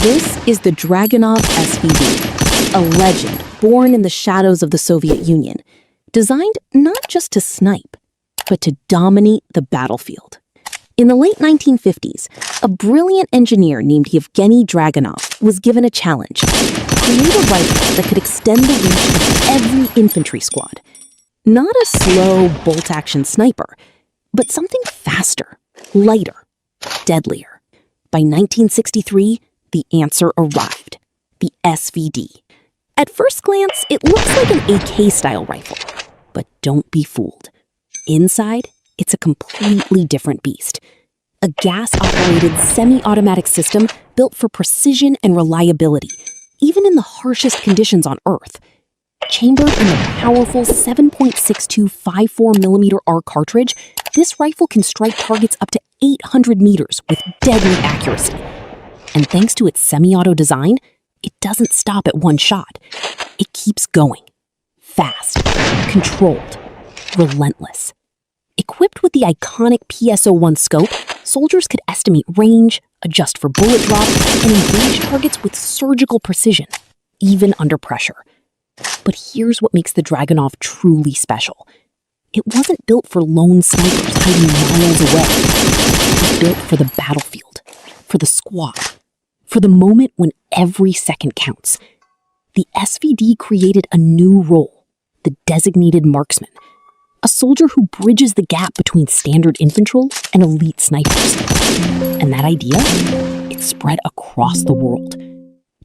This is the Dragunov SVD, a legend born in the shadows of the Soviet Union, designed not just to snipe, but to dominate the battlefield. In the late 1950s, a brilliant engineer named Yevgeny Dragunov was given a challenge: create a rifle that could extend the reach of every infantry squad. Not a slow, bolt-action sniper, but something faster, lighter, deadlier. By 1963, the answer arrived: the SVD. At first glance, it looks like an AK-style rifle, but don't be fooled. Inside, it's a completely different beast. A gas-operated, semi-automatic system built for precision and reliability, even in the harshest conditions on Earth. Chambered in a powerful 7.62 54mm R cartridge, this rifle can strike targets up to 800 meters with deadly accuracy. And thanks to its semi-auto design, it doesn't stop at one shot. It keeps going. Fast, controlled, relentless. Equipped with the iconic PSO-1 scope, soldiers could estimate range, adjust for bullet drop, and engage targets with surgical precision, even under pressure. But here's what makes the Dragunov truly special. It wasn't built for lone snipers hiding miles away. It was built for the battlefield, for the squad, for the moment when every second counts. The SVD created a new role: the designated marksman, a soldier who bridges the gap between standard infantry and elite snipers. And that idea, it spread across the world.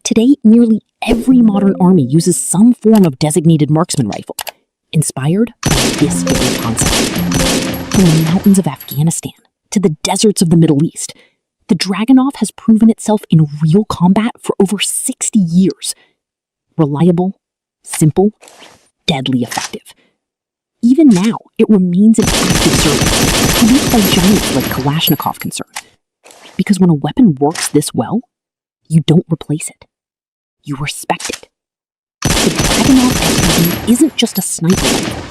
Today, nearly every modern army uses some form of designated marksman rifle, inspired by this very concept. From the mountains of Afghanistan to the deserts of the Middle East, the Dragunov has proven itself in real combat for over 60 years. Reliable, simple, deadly effective. Even now, it remains in active service, produced by giants like Kalashnikov concern. Because when a weapon works this well, you don't replace it. You respect it. The Dragunov SVD isn't just a sniper rifle.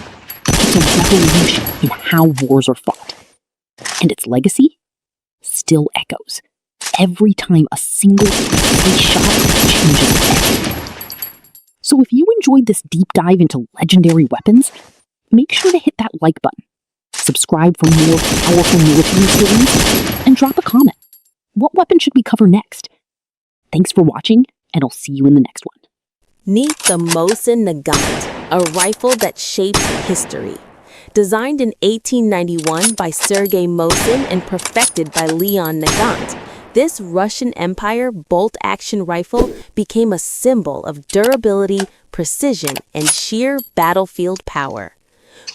It's a revolution in how wars are fought. And its legacy still echoes every time a single precise shot changes everything. So if you enjoyed this deep dive into legendary weapons, make sure to hit that like button, subscribe for more powerful military stories, and drop a comment. What weapon should we cover next? Thanks for watching, and I'll see you in the next one. Meet the Mosin Nagant, a rifle that shaped history. Designed in 1891 by Sergei Mosin and perfected by Leon Nagant, this Russian Empire bolt-action rifle became a symbol of durability, precision, and sheer battlefield power.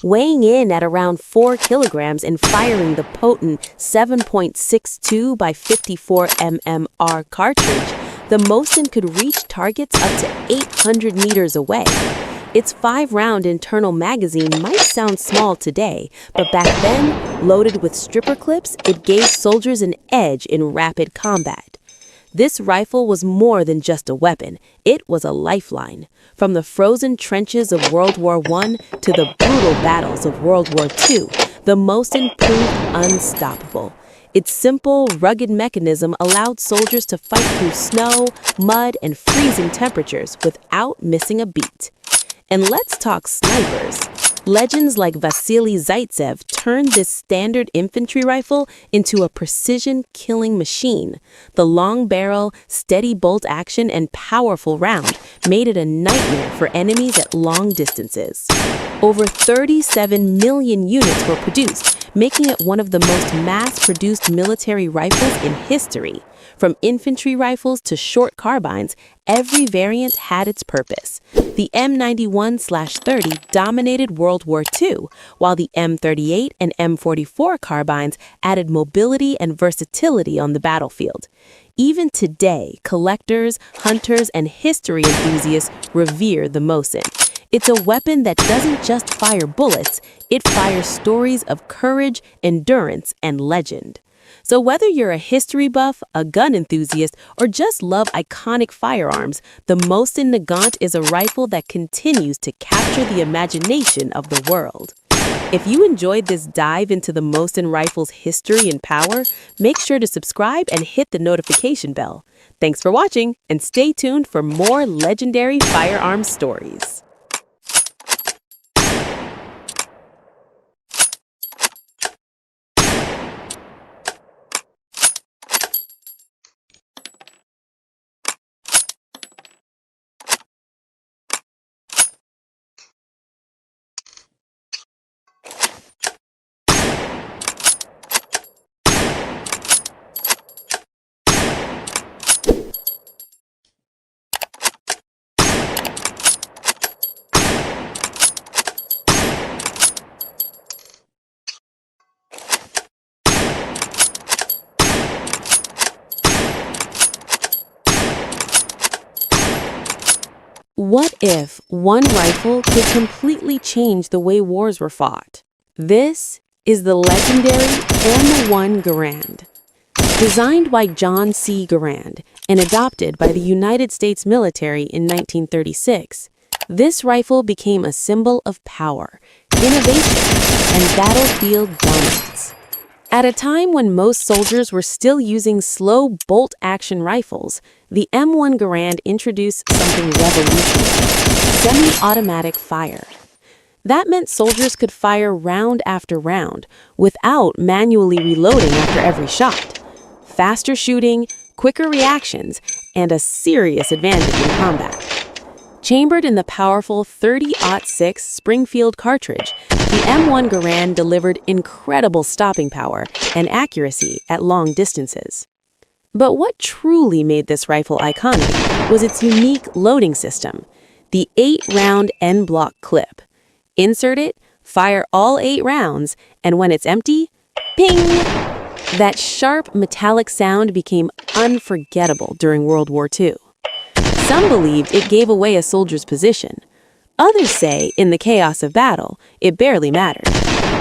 Weighing in at around 4 kilograms and firing the potent 7.62 by 54 mmR cartridge, the Mosin could reach targets up to 800 meters away. Its 5-round internal magazine might sound small today, but back then, loaded with stripper clips, it gave soldiers an edge in rapid combat. This rifle was more than just a weapon. It was a lifeline. From the frozen trenches of World War I to the brutal battles of World War II, the Mosin proved unstoppable. Its simple, rugged mechanism allowed soldiers to fight through snow, mud, and freezing temperatures without missing a beat. And let's talk snipers. Legends like Vasily Zaitsev turned this standard infantry rifle into a precision killing machine. The long barrel, steady bolt action, and powerful round made it a nightmare for enemies at long distances. Over 37 million units were produced, making it one of the most mass-produced military rifles in history. From infantry rifles to short carbines, every variant had its purpose. The M91/30 dominated World War II, while the M38 and M44 carbines added mobility and versatility on the battlefield. Even today, collectors, hunters, and history enthusiasts revere the Mosin. It's a weapon that doesn't just fire bullets, it fires stories of courage, endurance, and legend. So whether you're a history buff, a gun enthusiast, or just love iconic firearms, the Mosin Nagant is a rifle that continues to capture the imagination of the world. If you enjoyed this dive into the Mosin rifle's history and power, make sure to subscribe and hit the notification bell. Thanks for watching, and stay tuned for more legendary firearms stories. What if one rifle could completely change the way wars were fought? This is the legendary M1 Garand. Designed by John C. Garand and adopted by the United States military in 1936, this rifle became a symbol of power, innovation, and battlefield dominance. At a time when most soldiers were still using slow bolt-action rifles, the M1 Garand introduced something revolutionary: semi-automatic fire. That meant soldiers could fire round after round without manually reloading after every shot. Faster shooting, quicker reactions, and a serious advantage in combat. Chambered in the powerful 30-06 Springfield cartridge, the M1 Garand delivered incredible stopping power and accuracy at long distances. But what truly made this rifle iconic was its unique loading system, the 8-round N-block clip. Insert it, fire all 8 rounds, and when it's empty, ping! That sharp metallic sound became unforgettable during World War II. Some believed it gave away a soldier's position. Others say, in the chaos of battle, it barely mattered,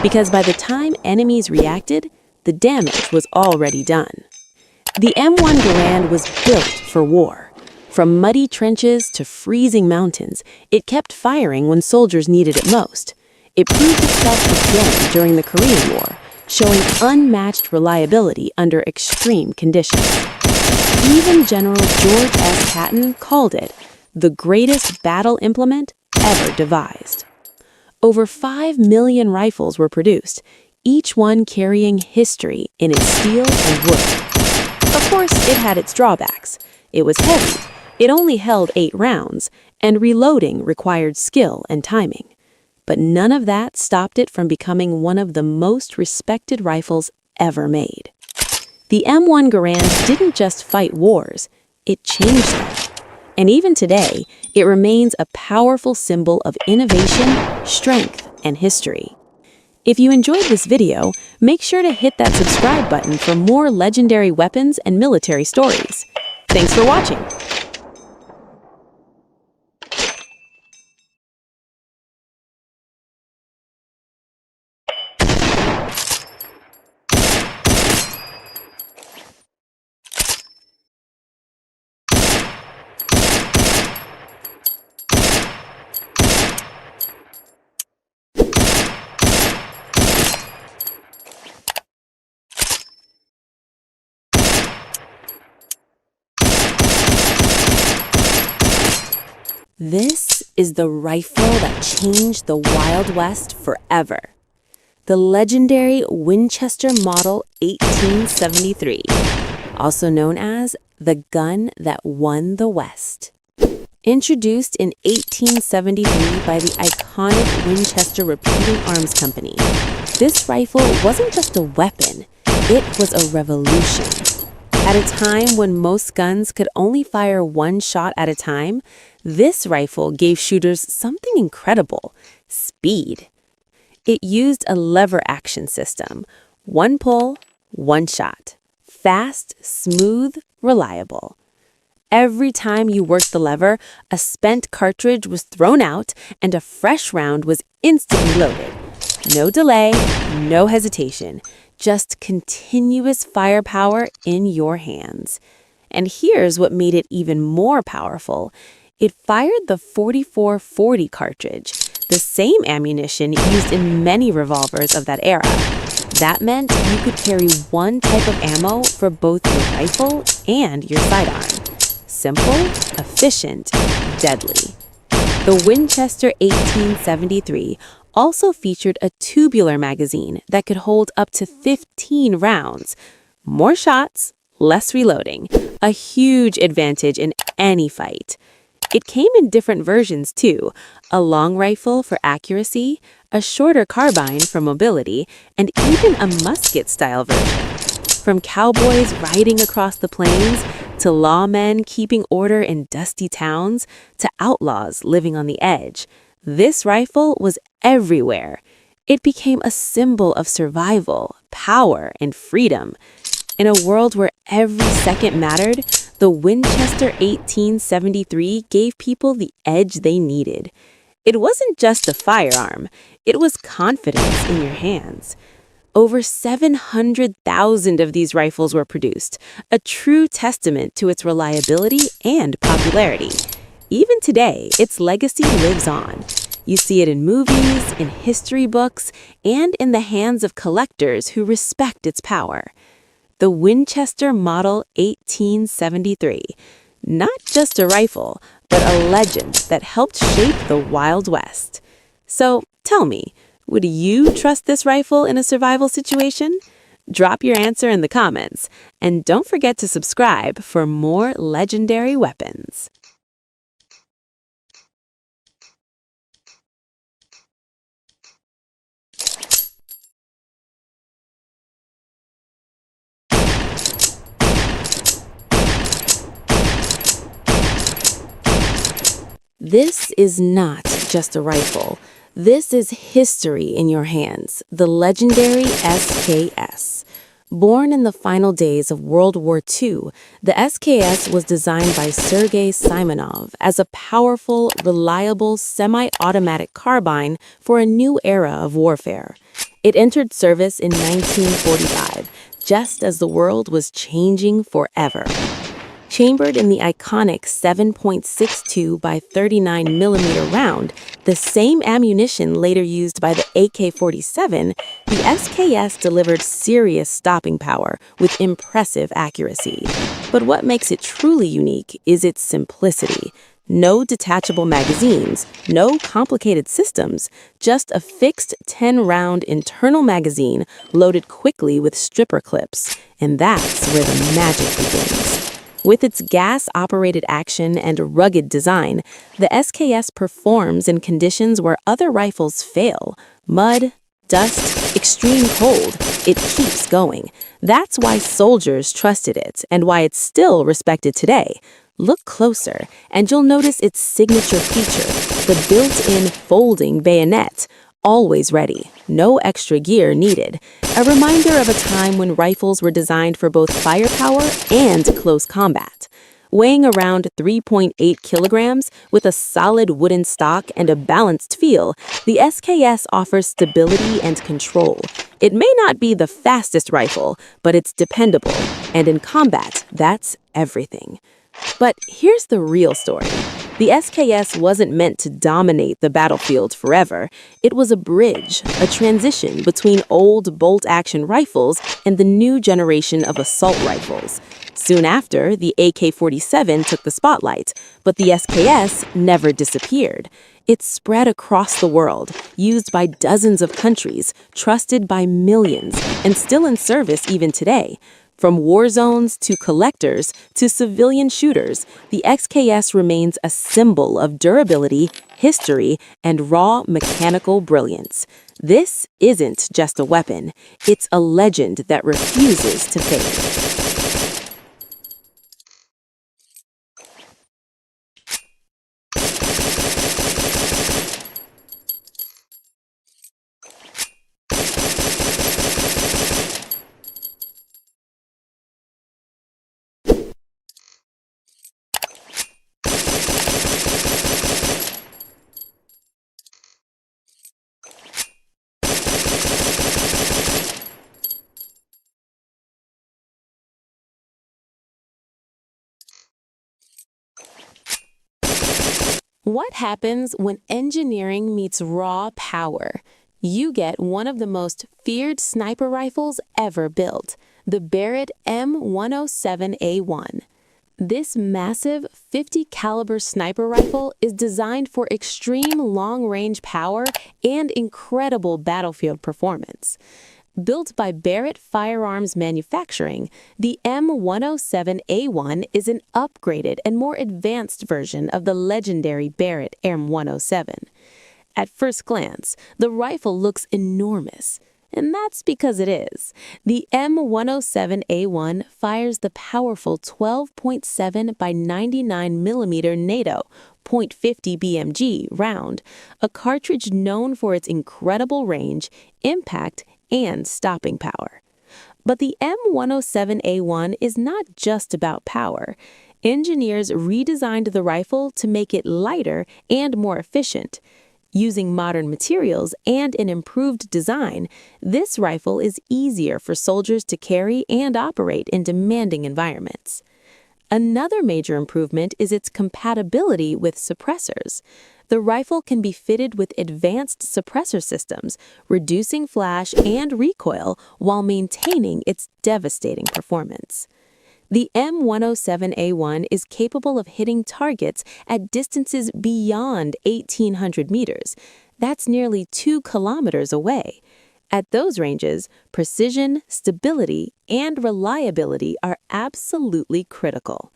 because by the time enemies reacted, the damage was already done. The M1 Garand was built for war. From muddy trenches to freezing mountains, it kept firing when soldiers needed it most. It proved itself again during the Korean War, showing unmatched reliability under extreme conditions. Even General George S. Patton called it the greatest battle implement ever devised. Over 5 million rifles were produced, each one carrying history in its steel and wood. Of course, it had its drawbacks. It was heavy, it only held 8 rounds, and reloading required skill and timing. But none of that stopped it from becoming one of the most respected rifles ever made. The M1 Garand didn't just fight wars, it changed them. And even today, it remains a powerful symbol of innovation, strength, and history. If you enjoyed this video, make sure to hit that subscribe button for more legendary weapons and military stories. Thanks for watching. This is the rifle that changed the Wild West forever. The legendary Winchester Model 1873, also known as the gun that won the West. Introduced in 1873 by the iconic Winchester Repeating Arms Company, this rifle wasn't just a weapon, it was a revolution. At a time when most guns could only fire one shot at a time, this rifle gave shooters something incredible: speed. It used a lever action system. One pull, one shot. Fast, smooth, reliable. Every time you worked the lever, a spent cartridge was thrown out and a fresh round was instantly loaded. No delay, no hesitation, just continuous firepower in your hands. And here's what made it even more powerful. It fired the .44-40 cartridge, the same ammunition used in many revolvers of that era. That meant you could carry one type of ammo for both your rifle and your sidearm. Simple, efficient, deadly. The Winchester 1873 also featured a tubular magazine that could hold up to 15 rounds. More shots, less reloading, a huge advantage in any fight. It came in different versions too, a long rifle for accuracy, a shorter carbine for mobility, and even a musket-style version. From cowboys riding across the plains, to lawmen keeping order in dusty towns, to outlaws living on the edge, this rifle was everywhere. It became a symbol of survival, power, and freedom. In a world where every second mattered, the Winchester 1873 gave people the edge they needed. It wasn't just a firearm, it was confidence in your hands. Over 700,000 of these rifles were produced, a true testament to its reliability and popularity. Even today, its legacy lives on. You see it in movies, in history books, and in the hands of collectors who respect its power. The Winchester Model 1873. Not just a rifle, but a legend that helped shape the Wild West. So, tell me, would you trust this rifle in a survival situation? Drop your answer in the comments, and don't forget to subscribe for more legendary weapons. This is not just a rifle. This is history in your hands, the legendary SKS. Born in the final days of World War II, the SKS was designed by Sergei Simonov as a powerful, reliable, semi-automatic carbine for a new era of warfare. It entered service in 1945, just as the world was changing forever. Chambered in the iconic 7.62 by 39 millimeter round, the same ammunition later used by the AK-47, the SKS delivered serious stopping power with impressive accuracy. But what makes it truly unique is its simplicity. No detachable magazines, no complicated systems, just a fixed 10-round internal magazine loaded quickly with stripper clips. And that's where the magic begins. With its gas-operated action and rugged design, the SKS performs in conditions where other rifles fail. Mud, dust, extreme cold, it keeps going. That's why soldiers trusted it and why it's still respected today. Look closer, and you'll notice its signature feature, the built-in folding bayonet. Always ready, no extra gear needed. A reminder of a time when rifles were designed for both firepower and close combat. Weighing around 3.8 kilograms with a solid wooden stock and a balanced feel, the SKS offers stability and control. It may not be the fastest rifle, but it's dependable, and in combat, that's everything. But here's the real story. The SKS wasn't meant to dominate the battlefield forever. It was a bridge, a transition between old bolt-action rifles and the new generation of assault rifles. Soon after, the AK-47 took the spotlight, but the SKS never disappeared. It spread across the world, used by dozens of countries, trusted by millions, and still in service even today. From war zones to collectors to civilian shooters, the SKS remains a symbol of durability, history, and raw mechanical brilliance. This isn't just a weapon, it's a legend that refuses to fade. What happens when engineering meets raw power? You get one of the most feared sniper rifles ever built, the Barrett M107A1. This massive 50 caliber sniper rifle is designed for extreme long-range power and incredible battlefield performance. Built by Barrett Firearms Manufacturing, the M107A1 is an upgraded and more advanced version of the legendary Barrett M107. At first glance, the rifle looks enormous, and that's because it is. The M107A1 fires the powerful 12.7 by 99 millimeter NATO .50 BMG round, a cartridge known for its incredible range, impact, and stopping power. But the M107A1 is not just about power. Engineers redesigned the rifle to make it lighter and more efficient. Using modern materials and an improved design, this rifle is easier for soldiers to carry and operate in demanding environments. Another major improvement is its compatibility with suppressors. The rifle can be fitted with advanced suppressor systems, reducing flash and recoil while maintaining its devastating performance. The M107A1 is capable of hitting targets at distances beyond 1,800 meters. That's nearly 2 kilometers away. At those ranges, precision, stability, and reliability are absolutely critical.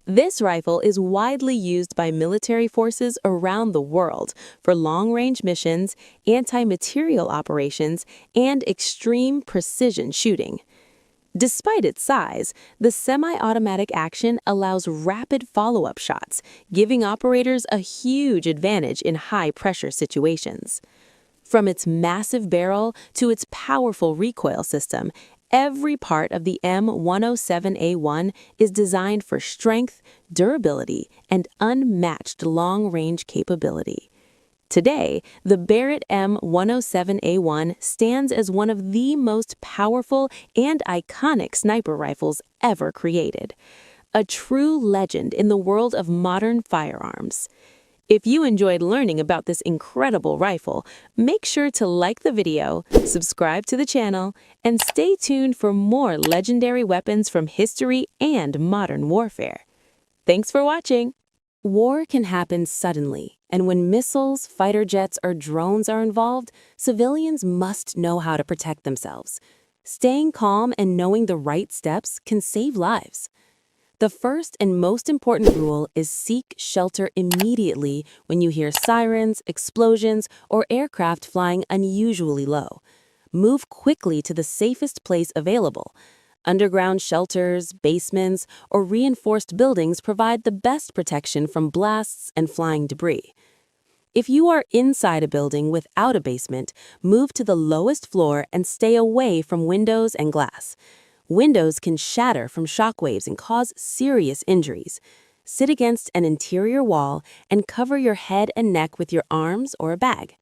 This rifle is widely used by military forces around the world for long-range missions, anti-materiel operations, and extreme precision shooting. Despite its size, the semi-automatic action allows rapid follow-up shots, giving operators a huge advantage in high-pressure situations. From its massive barrel to its powerful recoil system, every part of the M107A1 is designed for strength, durability, and unmatched long-range capability. Today, the Barrett M107A1 stands as one of the most powerful and iconic sniper rifles ever created, a true legend in the world of modern firearms. If you enjoyed learning about this incredible rifle, make sure to like the video, subscribe to the channel, and stay tuned for more legendary weapons from history and modern warfare. Thanks for watching! War can happen suddenly, and when missiles, fighter jets, or drones are involved, civilians must know how to protect themselves. Staying calm and knowing the right steps can save lives. The first and most important rule is seek shelter immediately when you hear sirens, explosions, or aircraft flying unusually low. Move quickly to the safest place available. Underground shelters, basements, or reinforced buildings provide the best protection from blasts and flying debris. If you are inside a building without a basement, move to the lowest floor and stay away from windows and glass. Windows can shatter from shockwaves and cause serious injuries. Sit against an interior wall and cover your head and neck with your arms or a bag.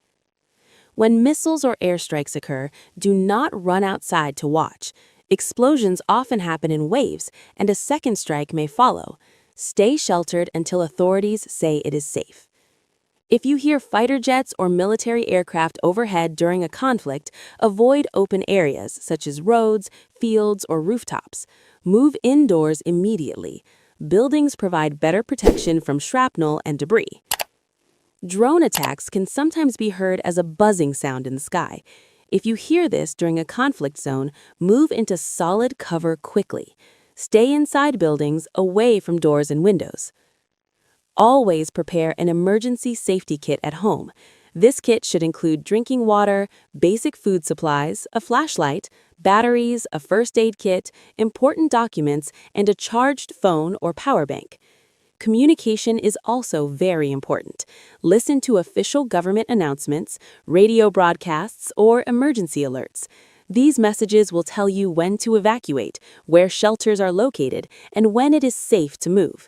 When missiles or airstrikes occur, do not run outside to watch. Explosions often happen in waves, and a second strike may follow. Stay sheltered until authorities say it is safe. If you hear fighter jets or military aircraft overhead during a conflict, avoid open areas such as roads, fields, or rooftops. Move indoors immediately. Buildings provide better protection from shrapnel and debris. Drone attacks can sometimes be heard as a buzzing sound in the sky. If you hear this during a conflict zone, move into solid cover quickly. Stay inside buildings, away from doors and windows. Always prepare an emergency safety kit at home. This kit should include drinking water, basic food supplies, a flashlight, batteries, a first aid kit, important documents, and a charged phone or power bank. Communication is also very important. Listen to official government announcements, radio broadcasts, or emergency alerts. These messages will tell you when to evacuate, where shelters are located, and when it is safe to move.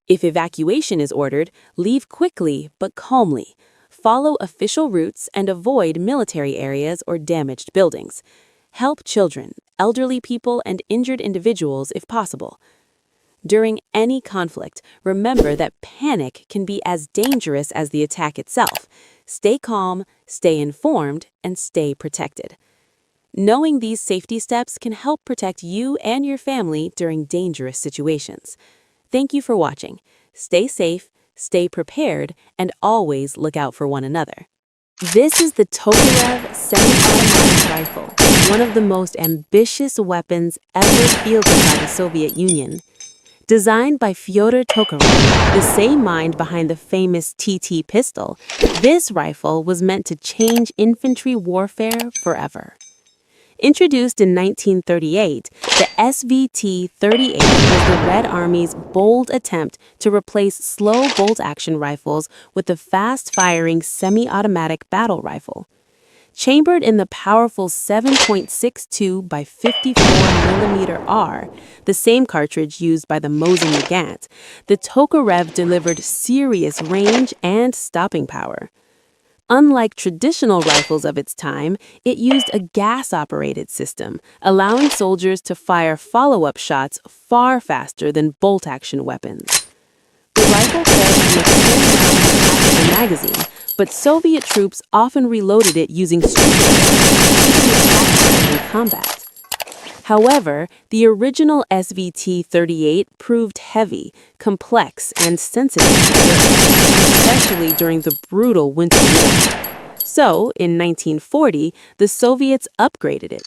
If evacuation is ordered, leave quickly but calmly. Follow official routes and avoid military areas or damaged buildings. Help children, elderly people, and injured individuals if possible. During any conflict, remember that panic can be as dangerous as the attack itself. Stay calm, stay informed, and stay protected. Knowing these safety steps can help protect you and your family during dangerous situations. Thank you for watching. Stay safe, stay prepared, and always look out for one another. This is the Tokarev semi-automatic rifle, one of the most ambitious weapons ever fielded by the Soviet Union. Designed by Fyodor Tokarev, the same mind behind the famous TT pistol, this rifle was meant to change infantry warfare forever. Introduced in 1938, the SVT-38 was the Red Army's bold attempt to replace slow bolt-action rifles with the fast-firing semi-automatic battle rifle. Chambered in the powerful 7.62 by 54mm R, the same cartridge used by the Mosin-Nagant, the Tokarev delivered serious range and stopping power. Unlike traditional rifles of its time, it used a gas-operated system, allowing soldiers to fire follow-up shots far faster than bolt-action weapons. The rifle fed from a 10-round magazine, but Soviet troops often reloaded it using strikers in combat. However, the original SVT-38 proved heavy, complex, and sensitive, especially during the brutal Winter War. So, in 1940, the Soviets upgraded it.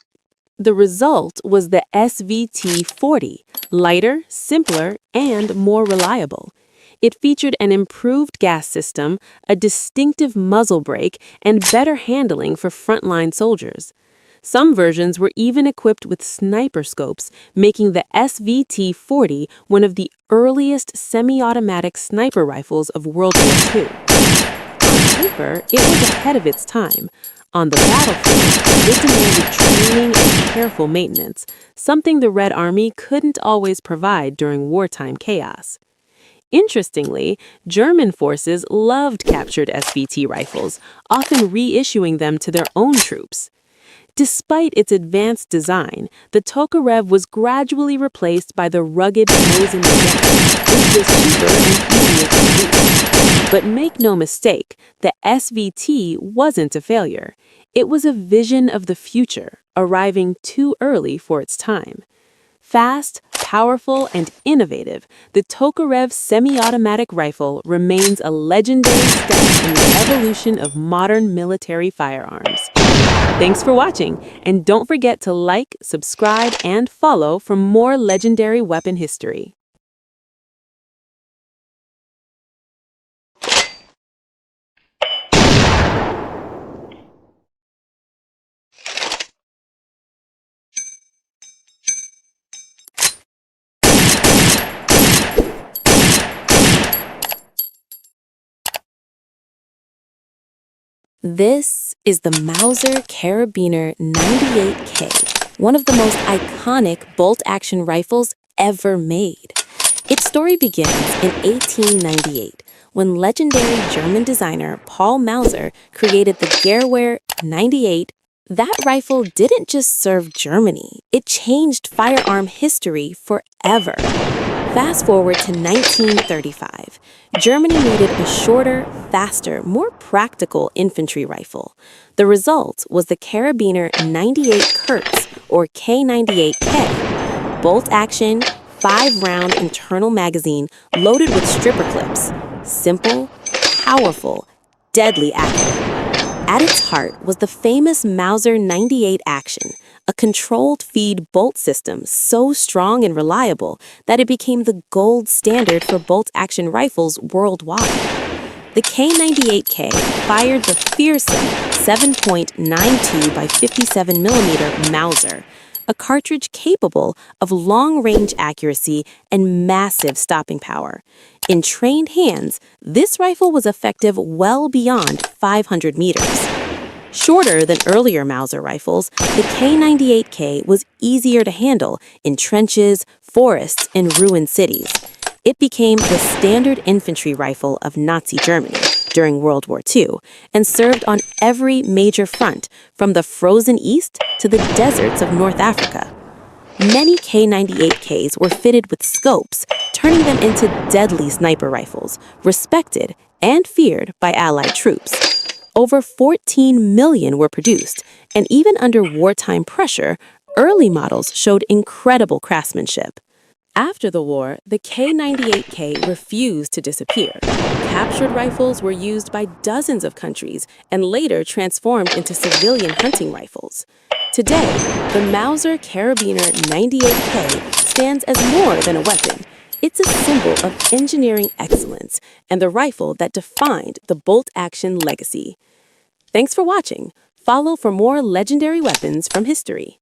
The result was the SVT-40, lighter, simpler, and more reliable. It featured an improved gas system, a distinctive muzzle brake, and better handling for frontline soldiers. Some versions were even equipped with sniper scopes, making the SVT-40 one of the earliest semi-automatic sniper rifles of World War II. On paper, it was ahead of its time. On the battlefield, it demanded training and careful maintenance, something the Red Army couldn't always provide during wartime chaos. Interestingly, German forces loved captured SVT rifles, often reissuing them to their own troops. Despite its advanced design, the Tokarev was gradually replaced by the rugged Mosin-Nagant, which was cheaper and easier to use. But make no mistake, the SVT wasn't a failure. It was a vision of the future, arriving too early for its time. Fast, powerful, and innovative, the Tokarev semi-automatic rifle remains a legendary step in the evolution of modern military firearms. Thanks for watching, and don't forget to like, subscribe, and follow for more legendary weapon history. This is the Mauser Carabiner 98K, one of the most iconic bolt-action rifles ever made. Its story begins in 1898, when legendary German designer Paul Mauser created the Gewehr 98. That rifle didn't just serve Germany, it changed firearm history forever. Fast forward to 1935. Germany needed a shorter, faster, more practical infantry rifle. The result was the Carabiner 98 Kurz, or K98K. Bolt action, 5-round internal magazine loaded with stripper clips. Simple, powerful, deadly accurate. At its heart was the famous Mauser 98 action, a controlled feed bolt system so strong and reliable that it became the gold standard for bolt-action rifles worldwide. The K98K fired the fearsome 7.92 by 57mm Mauser, a cartridge capable of long-range accuracy and massive stopping power. In trained hands, this rifle was effective well beyond 500 meters. Shorter than earlier Mauser rifles, the K98K was easier to handle in trenches, forests, and ruined cities. It became the standard infantry rifle of Nazi Germany during World War II and served on every major front, from the frozen East to the deserts of North Africa. Many K98Ks were fitted with scopes, turning them into deadly sniper rifles, respected and feared by Allied troops. Over 14 million were produced, and even under wartime pressure, early models showed incredible craftsmanship. After the war, the K98K refused to disappear. Captured rifles were used by dozens of countries and later transformed into civilian hunting rifles. Today, the Mauser Carabiner 98K stands as more than a weapon. It's a symbol of engineering excellence and the rifle that defined the bolt-action legacy. Thanks for watching. Follow for more legendary weapons from history.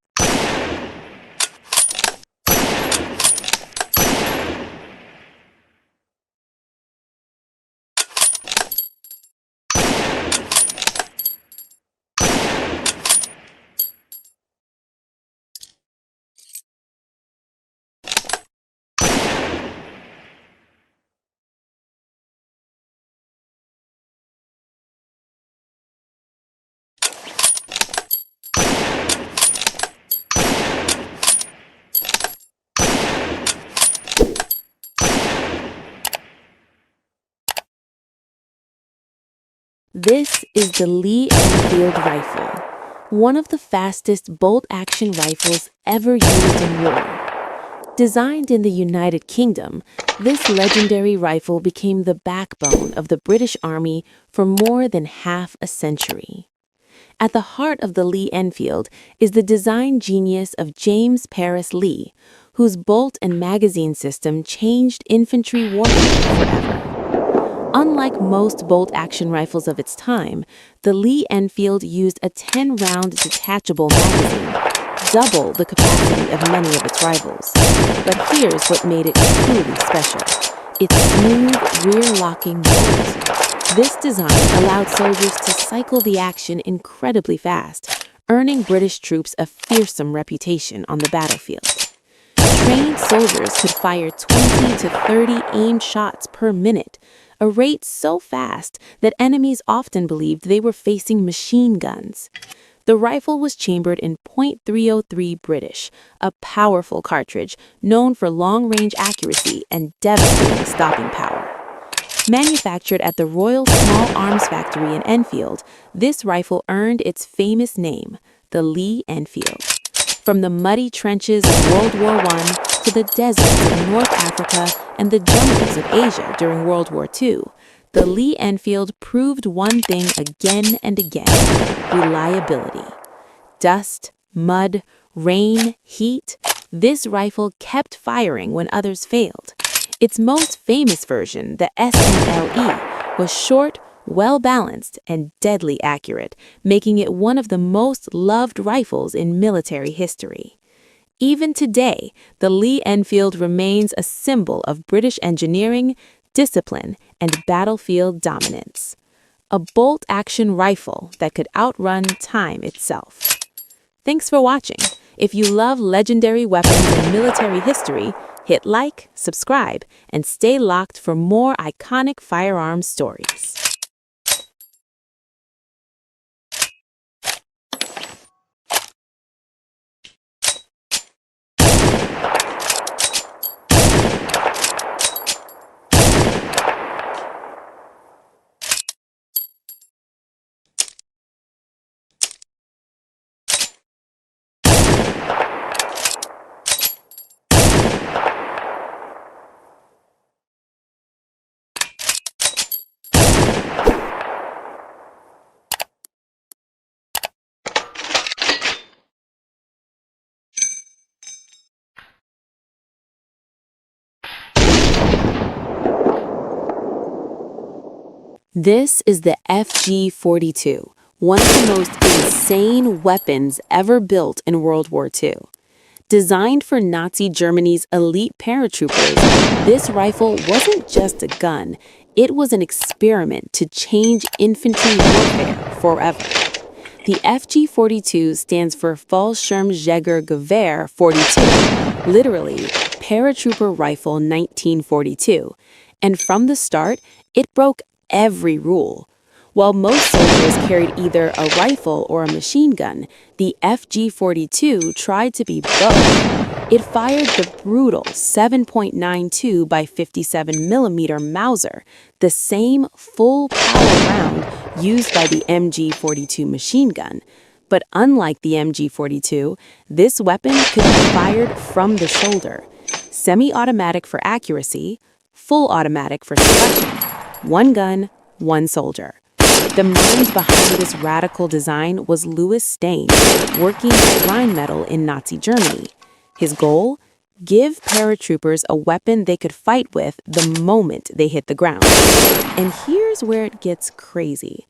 This is the Lee Enfield rifle, one of the fastest bolt-action rifles ever used in war. Designed in the United Kingdom, this legendary rifle became the backbone of the British Army for more than half a century. At the heart of the Lee Enfield is the design genius of James Paris Lee, whose bolt and magazine system changed infantry warfare forever. Unlike most bolt-action rifles of its time, the Lee Enfield used a 10-round detachable magazine, double the capacity of many of its rivals. But here's what made it truly special: its smooth, rear-locking bolt. This design allowed soldiers to cycle the action incredibly fast, earning British troops a fearsome reputation on the battlefield. Trained soldiers could fire 20 to 30 aimed shots per minute, a rate so fast that enemies often believed they were facing machine guns. The rifle was chambered in .303 British, a powerful cartridge known for long-range accuracy and devastating stopping power. Manufactured at the Royal Small Arms Factory in Enfield, this rifle earned its famous name, the Lee Enfield. From the muddy trenches of World War I to the deserts of North Africa and the jungles of Asia during World War II, the Lee Enfield proved one thing again and again: reliability. Dust, mud, rain, heat, this rifle kept firing when others failed. Its most famous version, the SNLE, was short, well-balanced, and deadly accurate, making it one of the most loved rifles in military history. Even today, the Lee Enfield remains a symbol of British engineering, discipline, and battlefield dominance. A bolt-action rifle that could outrun time itself. Thanks for watching. If you love legendary weapons and military history, hit like, subscribe, and stay locked for more iconic firearms stories. This is the FG-42, one of the most insane weapons ever built in World War II. Designed for Nazi Germany's elite paratroopers, this rifle wasn't just a gun, it was an experiment to change infantry warfare forever. The FG-42 stands for Fallschirmjägergewehr 42, literally Paratrooper Rifle 1942, and from the start, it broke every rule. While most soldiers carried either a rifle or a machine gun, the FG-42 tried to be both. It fired the brutal 7.92 by 57 millimeter Mauser, the same full-power round used by the MG-42 machine gun. But unlike the MG-42, this weapon could be fired from the shoulder. Semi-automatic for accuracy, full automatic for suppression. One gun, one soldier. The mind behind this radical design was Louis Stein, working at Rheinmetall in Nazi Germany. His goal? Give paratroopers a weapon they could fight with the moment they hit the ground. And here's where it gets crazy.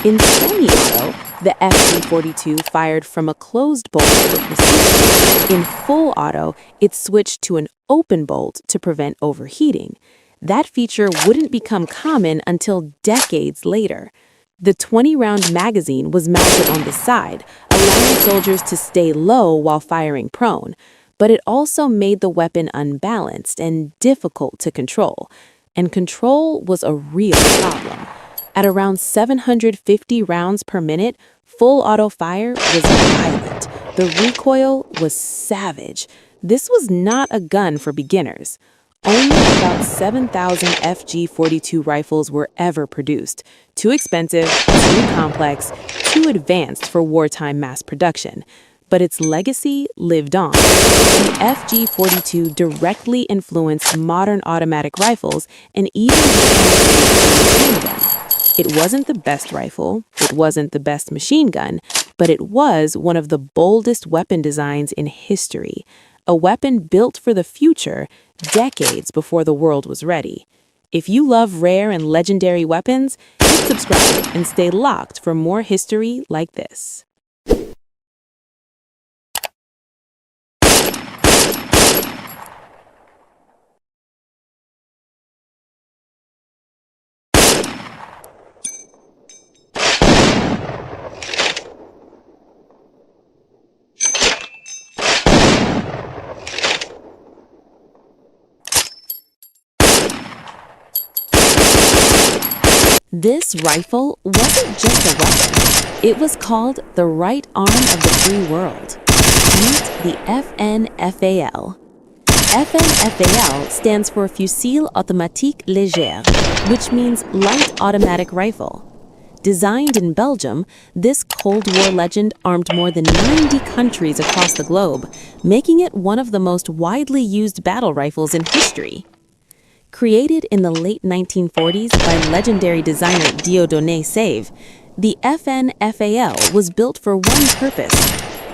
In semi-auto, the FG-42 fired from a closed bolt for precision. In full auto, it switched to an open bolt to prevent overheating. That feature wouldn't become common until decades later. The 20-round magazine was mounted on the side, allowing soldiers to stay low while firing prone. But it also made the weapon unbalanced and difficult to control. And control was a real problem. At around 750 rounds per minute, full auto fire was violent. The recoil was savage. This was not a gun for beginners. Only about 7,000 FG-42 rifles were ever produced. Too expensive, too complex, too advanced for wartime mass production. But its legacy lived on. The FG-42 directly influenced modern automatic rifles and even machine gun. It wasn't the best rifle, it wasn't the best machine gun, but it was one of the boldest weapon designs in history. A weapon built for the future, decades before the world was ready. If you love rare and legendary weapons, hit subscribe and stay locked for more history like this. This rifle wasn't just a weapon. It was called the right arm of the free world. Meet the FNFAL. FNFAL stands for Fusil Automatique Léger, which means light automatic rifle. Designed in Belgium, this Cold War legend armed more than 90 countries across the globe, making it one of the most widely used battle rifles in history. Created in the late 1940s by legendary designer Dieudonné Save, the FNFAL was built for one purpose: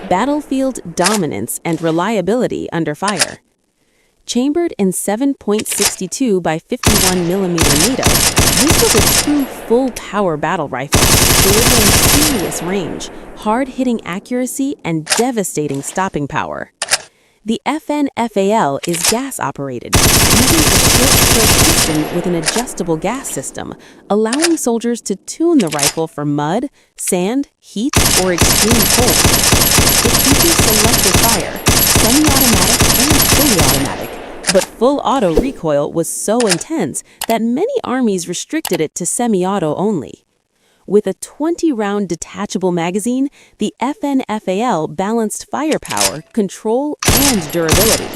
battlefield dominance and reliability under fire. Chambered in 7.62 by 51 millimeter NATO, this was a true full-power battle rifle, delivering serious range, hard-hitting accuracy, and devastating stopping power. The FNFAL is gas-operated, using a short-stroke piston with an adjustable gas system, allowing soldiers to tune the rifle for mud, sand, heat, or extreme cold. It features selective fire, semi-automatic and fully automatic, but full auto recoil was so intense that many armies restricted it to semi-auto only. With a 20-round detachable magazine, the FNFAL balanced firepower, control, and durability.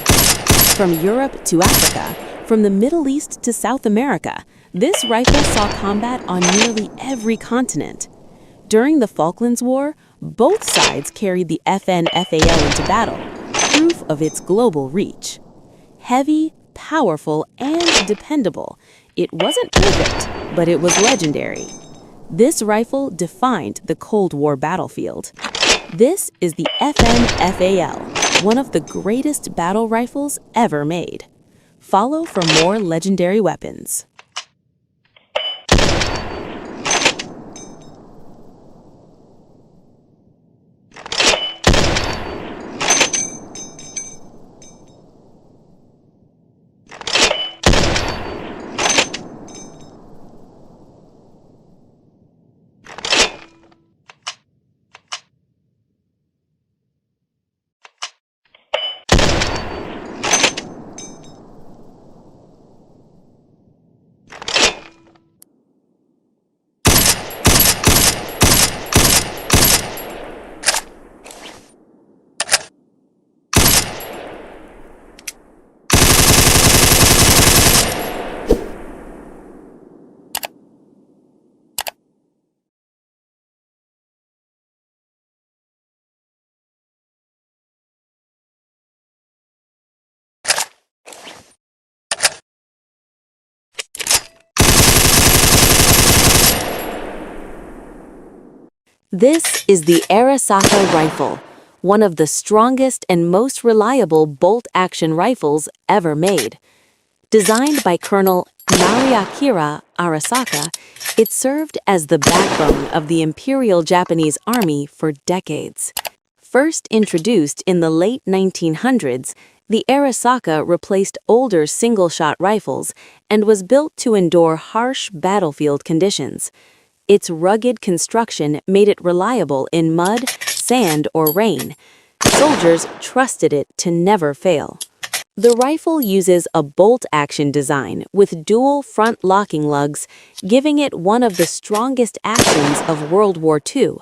From Europe to Africa, from the Middle East to South America, this rifle saw combat on nearly every continent. During the Falklands War, both sides carried the FNFAL into battle, proof of its global reach. Heavy, powerful, and dependable, it wasn't perfect, but it was legendary. This rifle defined the Cold War battlefield. This is the FNFAL, one of the greatest battle rifles ever made. Follow for more legendary weapons. This is the Arisaka rifle, one of the strongest and most reliable bolt-action rifles ever made. Designed by Colonel Nariakira Arasaka, it served as the backbone of the Imperial Japanese Army for decades. First introduced in the late 1900s, the Arisaka replaced older single-shot rifles and was built to endure harsh battlefield conditions. Its rugged construction made it reliable in mud, sand, or rain. Soldiers trusted it to never fail. The rifle uses a bolt-action design with dual front locking lugs, giving it one of the strongest actions of World War II.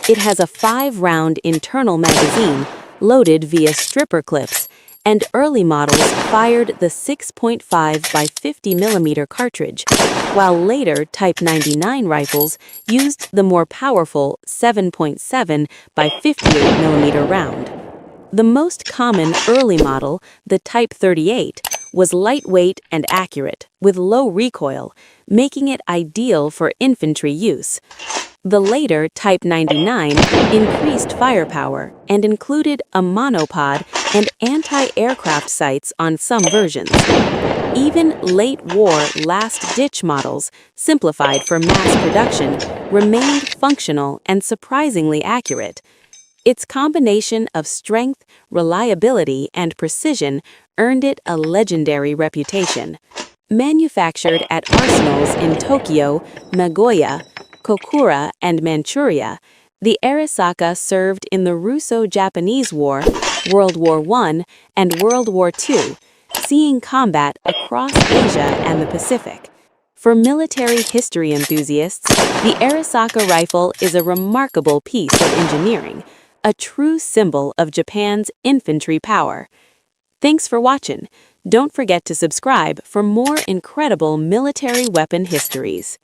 It has a 5-round internal magazine loaded via stripper clips, and early models fired the 6.5 by 50 mm cartridge, while later Type 99 rifles used the more powerful 7.7 by 58 mm round. The most common early model, the Type 38, was lightweight and accurate, with low recoil, making it ideal for infantry use. The later Type 99 increased firepower and included a monopod and anti-aircraft sights on some versions. Even late-war last-ditch models, simplified for mass production, remained functional and surprisingly accurate. Its combination of strength, reliability, and precision earned it a legendary reputation. Manufactured at arsenals in Tokyo, Nagoya, Kokura, and Manchuria, the Arisaka served in the Russo-Japanese War, World War I, and World War II, seeing combat across Asia and the Pacific. For military history enthusiasts, the Arisaka rifle is a remarkable piece of engineering, a true symbol of Japan's infantry power. Thanks for watching. Don't forget to subscribe for more incredible military weapon histories.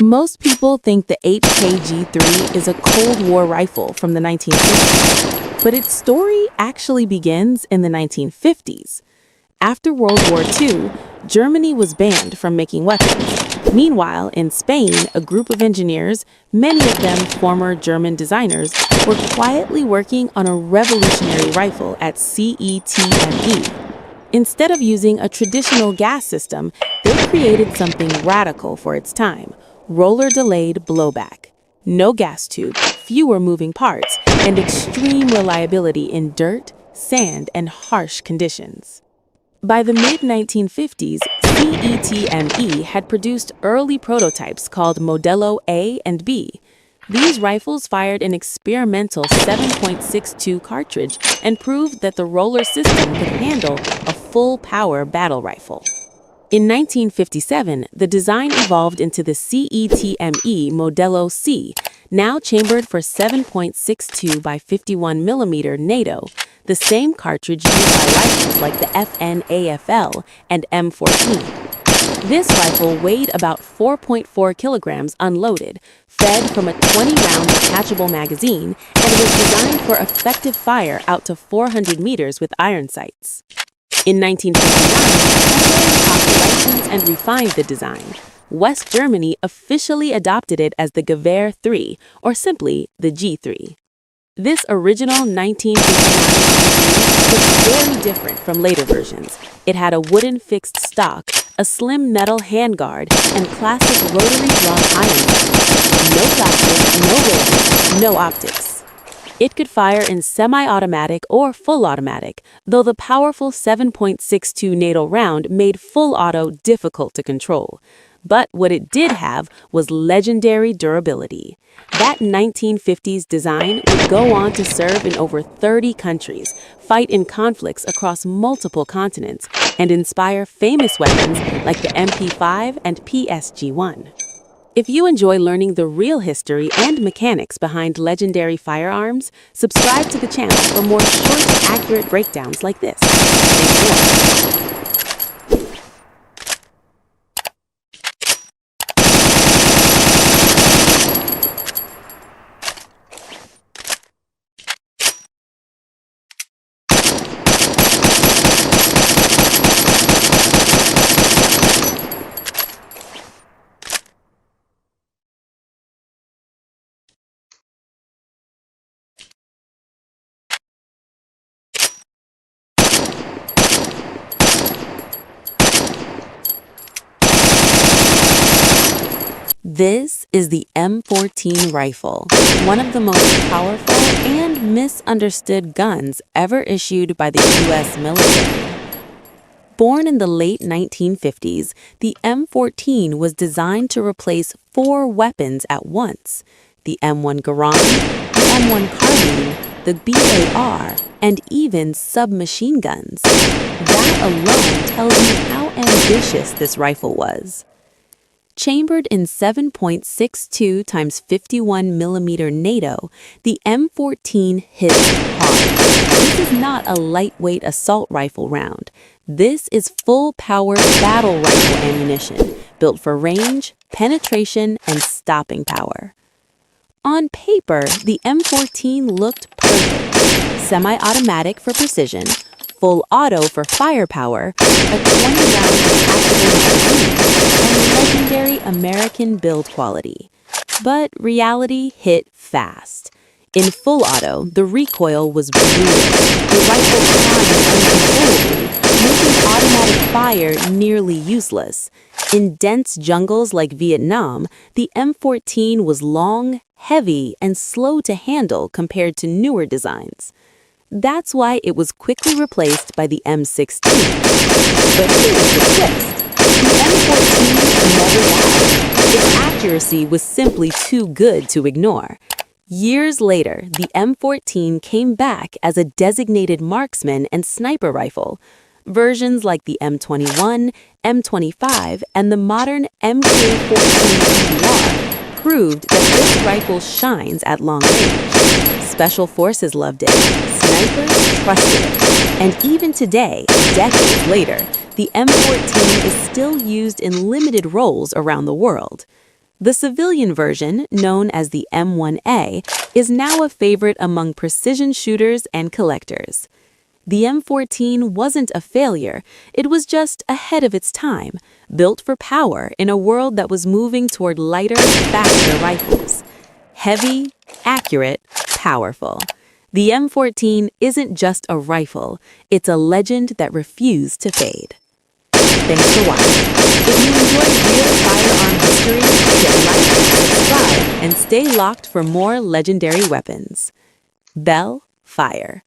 Most people think the 8KG3 is a Cold War rifle from the 1950s, but its story actually begins in the 1950s. After World War II, Germany was banned from making weapons. Meanwhile, in Spain, a group of engineers, many of them former German designers, were quietly working on a revolutionary rifle at CETME. Instead of using a traditional gas system, they created something radical for its time: roller-delayed blowback. No gas tube, fewer moving parts, and extreme reliability in dirt, sand, and harsh conditions. By the mid-1950s, CETME had produced early prototypes called Modello A and B. These rifles fired an experimental 7.62 cartridge and proved that the roller system could handle a full-power battle rifle. In 1957, the design evolved into the CETME Modello C, now chambered for 7.62 by 51 mm NATO, the same cartridge used by rifles like the FN-AFL and M14. This rifle weighed about 4.4 kilograms unloaded, fed from a 20-round detachable magazine, and was designed for effective fire out to 400 meters with iron sights. In 1959, topped the license and refined the design. West Germany officially adopted it as the Gewehr 3, or simply the G3. This original 1959 was very different from later versions. It had a wooden fixed stock, a slim metal handguard, and classic rotary drawn iron sights. No plastic, no weight, no optics. It could fire in semi-automatic or full automatic, though the powerful 7.62 NATO round made full auto difficult to control. But what it did have was legendary durability. That 1950s design would go on to serve in over 30 countries, fight in conflicts across multiple continents, and inspire famous weapons like the MP5 and PSG-1. If you enjoy learning the real history and mechanics behind legendary firearms, subscribe to the channel for more short, accurate breakdowns like this. Enjoy. This is the M14 rifle, one of the most powerful and misunderstood guns ever issued by the U.S. military. Born in the late 1950s, the M14 was designed to replace 4 weapons at once: the M1 Garand, the M1 Carbine, the BAR, and even submachine guns. That alone tells you how ambitious this rifle was. Chambered in 7.62 x 51 mm NATO, the M14 hits hard. This is not a lightweight assault rifle round. This is full-power battle rifle ammunition, built for range, penetration, and stopping power. On paper, the M14 looked perfect. Semi-automatic for precision, full auto for firepower, a 20-round activated magazine, and legendary American build quality. But reality hit fast. In full auto, the recoil was brutal. The rifle climbed uncontrollably, making automatic fire nearly useless. In dense jungles like Vietnam, the M14 was long, heavy, and slow to handle compared to newer designs. That's why it was quickly replaced by the M16. But here's the twist. The M14 never died. Its accuracy was simply too good to ignore. Years later, the M14 came back as a designated marksman and sniper rifle. Versions like the M21, M25, and the modern MK14 PBR proved that this rifle shines at long range. Special forces loved it, snipers trusted it, and even today, decades later, the M14 is still used in limited roles around the world. The civilian version, known as the M1A, is now a favorite among precision shooters and collectors. The M14 wasn't a failure, it was just ahead of its time, built for power in a world that was moving toward lighter, faster rifles. Heavy, accurate, powerful. The M14 isn't just a rifle, it's a legend that refused to fade. Thanks for watching. If you enjoyed real firearm history, hit like, subscribe, and stay locked for more legendary weapons. Bell Fire.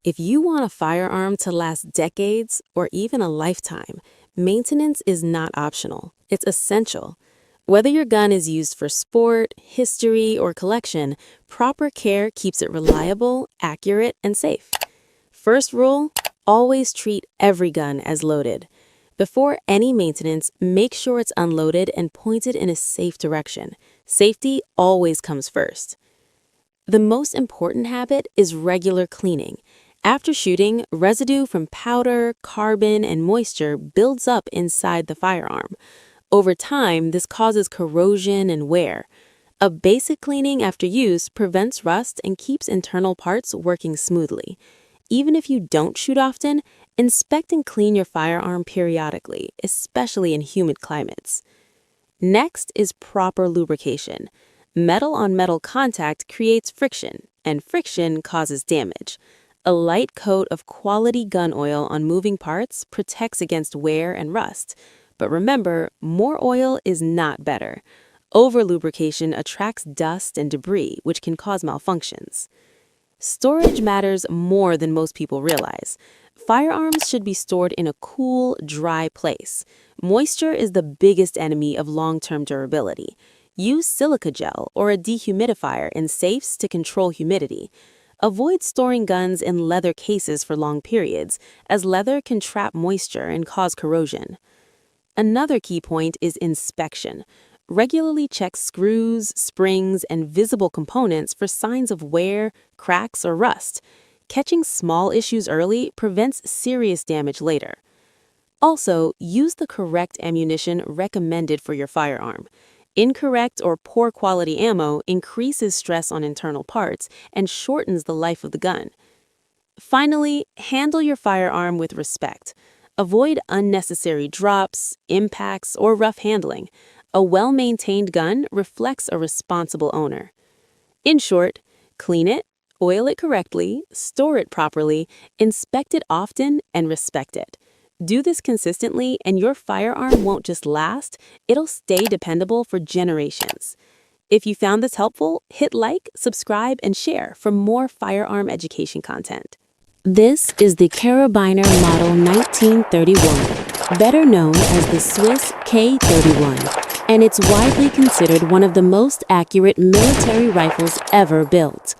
If you want a firearm to last decades or even a lifetime, maintenance is not optional. It's essential. Whether your gun is used for sport, history, or collection, proper care keeps it reliable, accurate, and safe. First rule, always treat every gun as loaded. Before any maintenance, make sure it's unloaded and pointed in a safe direction. Safety always comes first. The most important habit is regular cleaning. After shooting, residue from powder, carbon, and moisture builds up inside the firearm. Over time, this causes corrosion and wear. A basic cleaning after use prevents rust and keeps internal parts working smoothly. Even if you don't shoot often, inspect and clean your firearm periodically, especially in humid climates. Next is proper lubrication. Metal-on-metal contact creates friction, and friction causes damage. A light coat of quality gun oil on moving parts protects against wear and rust. But remember, more oil is not better. Over-lubrication attracts dust and debris, which can cause malfunctions. Storage matters more than most people realize. Firearms should be stored in a cool, dry place. Moisture is the biggest enemy of long-term durability. Use silica gel or a dehumidifier in safes to control humidity. Avoid storing guns in leather cases for long periods, as leather can trap moisture and cause corrosion. Another key point is inspection. Regularly check screws, springs, and visible components for signs of wear, cracks, or rust. Catching small issues early prevents serious damage later. Also, use the correct ammunition recommended for your firearm. Incorrect or poor quality ammo increases stress on internal parts and shortens the life of the gun. Finally, handle your firearm with respect. Avoid unnecessary drops, impacts, or rough handling. A well-maintained gun reflects a responsible owner. In short, clean it, oil it correctly, store it properly, inspect it often, and respect it. Do this consistently, and your firearm won't just last, it'll stay dependable for generations. If you found this helpful, hit like, subscribe, and share for more firearm education content. This is the Carabiner Model 1931, better known as the Swiss K31, and it's widely considered one of the most accurate military rifles ever built.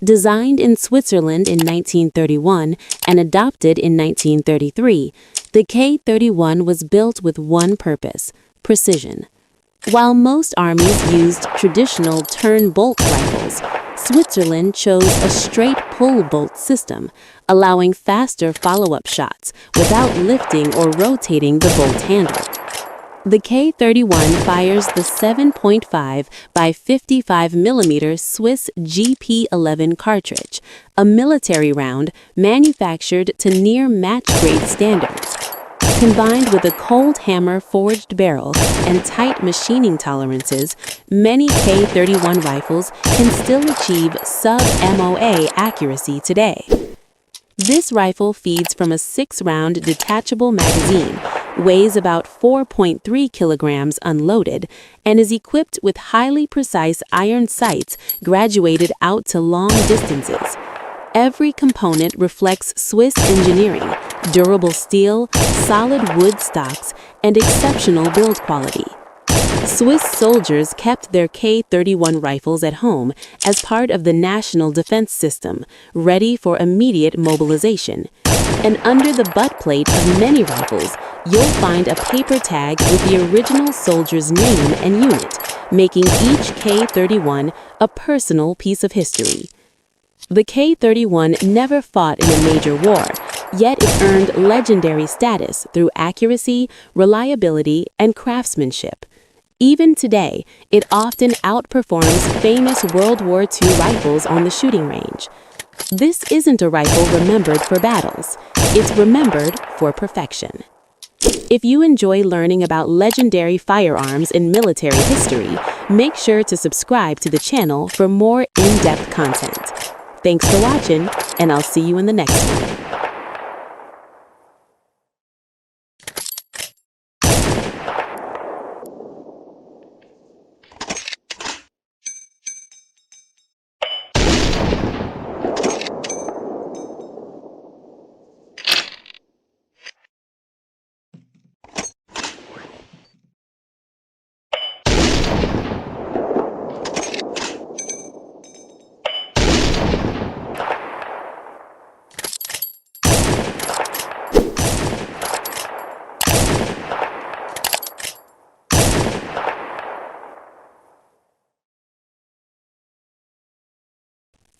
Designed in Switzerland in 1931 and adopted in 1933, the K31 was built with one purpose: precision. While most armies used traditional turn-bolt rifles, Switzerland chose a straight pull-bolt system, allowing faster follow-up shots without lifting or rotating the bolt handle. The K31 fires the 7.5 by 55 mm Swiss GP11 cartridge, a military round manufactured to near match-grade standards. Combined with a cold hammer forged barrel and tight machining tolerances, many K31 rifles can still achieve sub-MOA accuracy today. This rifle feeds from a 6-round detachable magazine, weighs about 4.3 kilograms unloaded, and is equipped with highly precise iron sights graduated out to long distances. Every component reflects Swiss engineering, durable steel, solid wood stocks, and exceptional build quality. Swiss soldiers kept their K31 rifles at home as part of the national defense system, ready for immediate mobilization. And under the butt plate of many rifles, you'll find a paper tag with the original soldier's name and unit, making each K31 a personal piece of history. The K31 never fought in a major war, yet it earned legendary status through accuracy, reliability, and craftsmanship. Even today, it often outperforms famous World War II rifles on the shooting range. This isn't a rifle remembered for battles. It's remembered for perfection. If you enjoy learning about legendary firearms in military history, make sure to subscribe to the channel for more in-depth content. Thanks for watching, and I'll see you in the next one.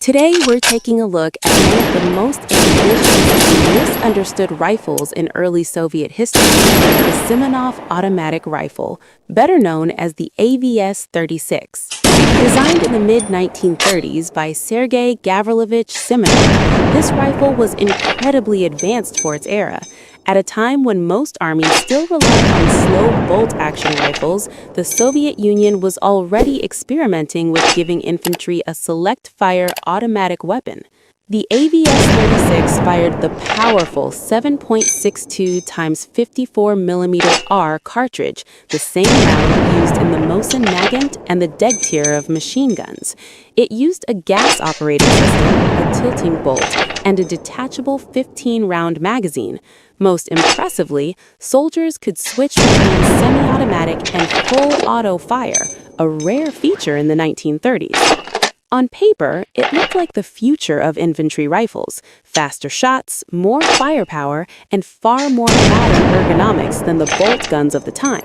Today, we're taking a look at one of the most ambitious and misunderstood rifles in early Soviet history, the Simonov automatic rifle, better known as the AVS-36. Designed in the mid-1930s by Sergei Gavrilovich Simonov, this rifle was incredibly advanced for its era. At a time when most armies still relied on slow bolt-action rifles, the Soviet Union was already experimenting with giving infantry a select-fire automatic weapon. The AVS-36 fired the powerful 7.62 x 54mm R cartridge, the same round used in the Mosin Nagant and the Deg tier of machine guns. It used a gas-operated system, a tilting bolt, and a detachable 15-round magazine. Most impressively, soldiers could switch between semi-automatic and full auto fire, a rare feature in the 1930s. On paper, it looked like the future of infantry rifles: faster shots, more firepower, and far more modern ergonomics than the bolt guns of the time.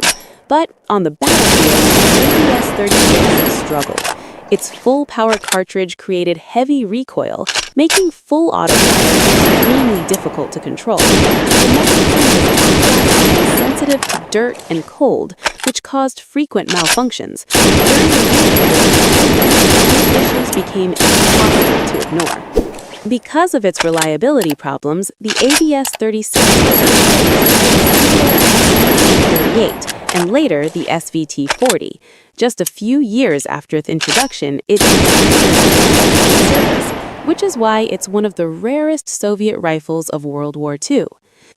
But on the battlefield, the AVS-36 struggled. Its full-power cartridge created heavy recoil, making full auto fire extremely difficult to control. The magazine was sensitive to dirt and cold, which caused frequent malfunctions. These issues became impossible to ignore. Because of its reliability problems, the AVS-36 was and later the SVT-40. Just a few years after its introduction, it which is why it's one of the rarest Soviet rifles of World War II.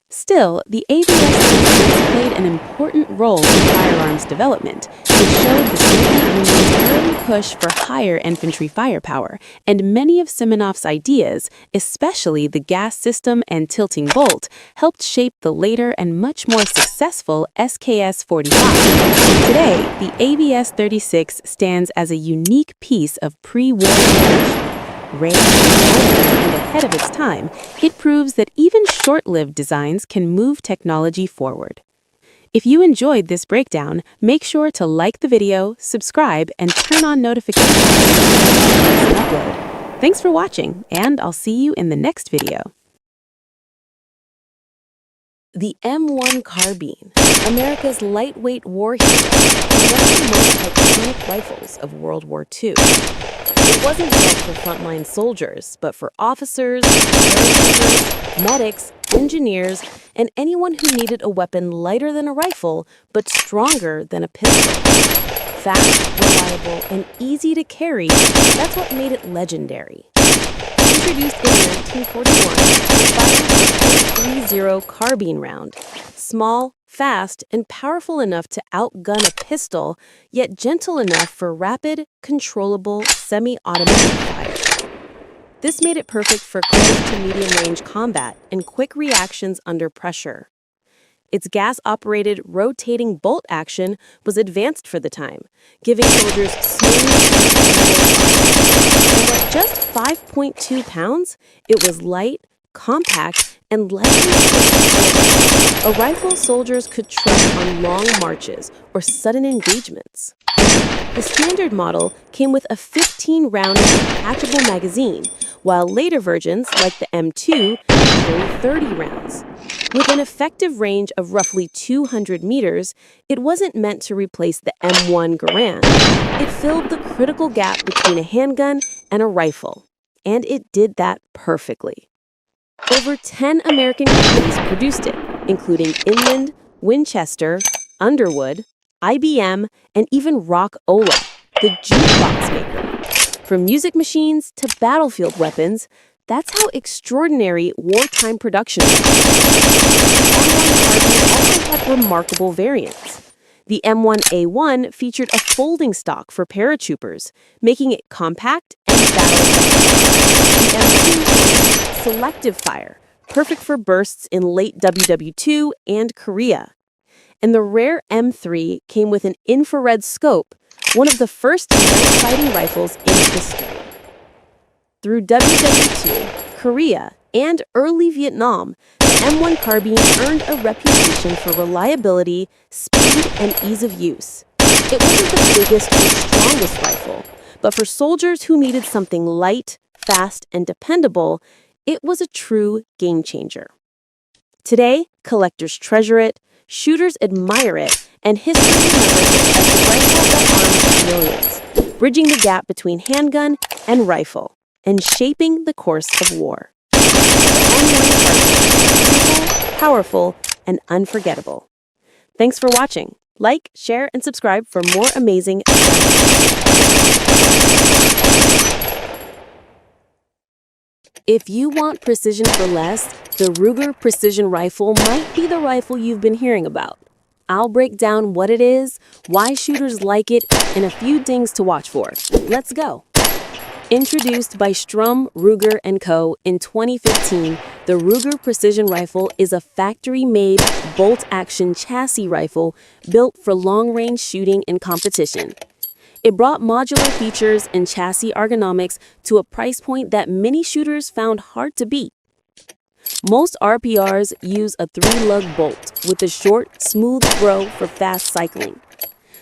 Still, the AVS-36 played an important role in firearms development. It showed the Soviet Union's early push for higher infantry firepower, and many of Simonov's ideas, especially the gas system and tilting bolt, helped shape the later and much more successful SKS-45. Today, the AVS-36 stands as a unique piece of pre-war innovation. Rare and ahead of its time, it proves that even short-lived designs can move technology forward. If you enjoyed this breakdown, make sure to like the video, subscribe, and turn on notifications. Thanks for watching, and I'll see you in the next video. The M1 carbine, America's lightweight war hero, is one of the most iconic rifles of World War II. It wasn't just for frontline soldiers, but for officers, paratroopers, medics, engineers, and anyone who needed a weapon lighter than a rifle, but stronger than a pistol. Fast, reliable, and easy to carry, that's what made it legendary. Introduced in 1941, it fired a .30 carbine round. Small, fast, and powerful enough to outgun a pistol, yet gentle enough for rapid, controllable, semi-automatic fire. This made it perfect for close to medium-range combat and quick reactions under pressure. Its gas-operated rotating bolt action was advanced for the time, giving soldiers smooth and at just 5.2 pounds, it was light, compact, and lightly a rifle soldiers could trust on long marches or sudden engagements. The standard model came with a 15-round detachable magazine, while later versions, like the M2, carry 30 rounds. With an effective range of roughly 200 meters, it wasn't meant to replace the M1 Garand. It filled the critical gap between a handgun and a rifle, and it did that perfectly. Over 10 American companies produced it, including Inland, Winchester, Underwood, IBM, and even Rock-Ola, the jukebox maker. From music machines to battlefield weapons, that's how extraordinary wartime production was. The M1 also had remarkable variants. The M1A1 featured a folding stock for paratroopers, making it compact and battle-tested. The M2 selective fire, perfect for bursts in late WW2 and Korea. And the rare M3 came with an infrared scope, one of the first night fighting rifles in history. Through WW2, Korea, and early Vietnam, the M1 carbine earned a reputation for reliability, speed, and ease of use. It wasn't the biggest or strongest rifle, but for soldiers who needed something light, fast, and dependable, it was a true game changer. Today, collectors treasure it, shooters admire it, and history remembers it as the rifle that armed millions, bridging the gap between handgun and rifle, and shaping the course of war. The M1 carbine, simple, powerful, and unforgettable. Thanks for watching. Like, share, and subscribe for more amazing If you want precision for less, the Ruger Precision Rifle might be the rifle you've been hearing about. I'll break down what it is, why shooters like it, and a few things to watch for. Let's go. Introduced by Strum, Ruger & Co. in 2015, the Ruger Precision Rifle is a factory-made bolt-action chassis rifle built for long-range shooting and competition. It brought modular features and chassis ergonomics to a price point that many shooters found hard to beat. Most RPRs use a 3-lug bolt with a short, smooth throw for fast cycling.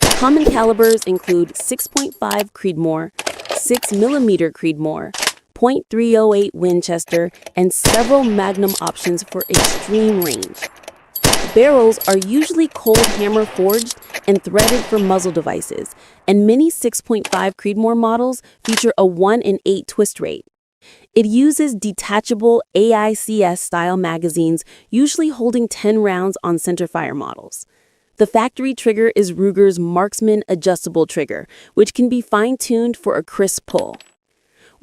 Common calibers include 6.5 Creedmoor, 6mm Creedmoor, .308 Winchester, and several Magnum options for extreme range. Barrels are usually cold hammer forged and threaded for muzzle devices, and many 6.5 Creedmoor models feature a 1 in 8 twist rate. It uses detachable AICS-style magazines, usually holding 10 rounds on centerfire models. The factory trigger is Ruger's Marksman adjustable trigger, which can be fine-tuned for a crisp pull.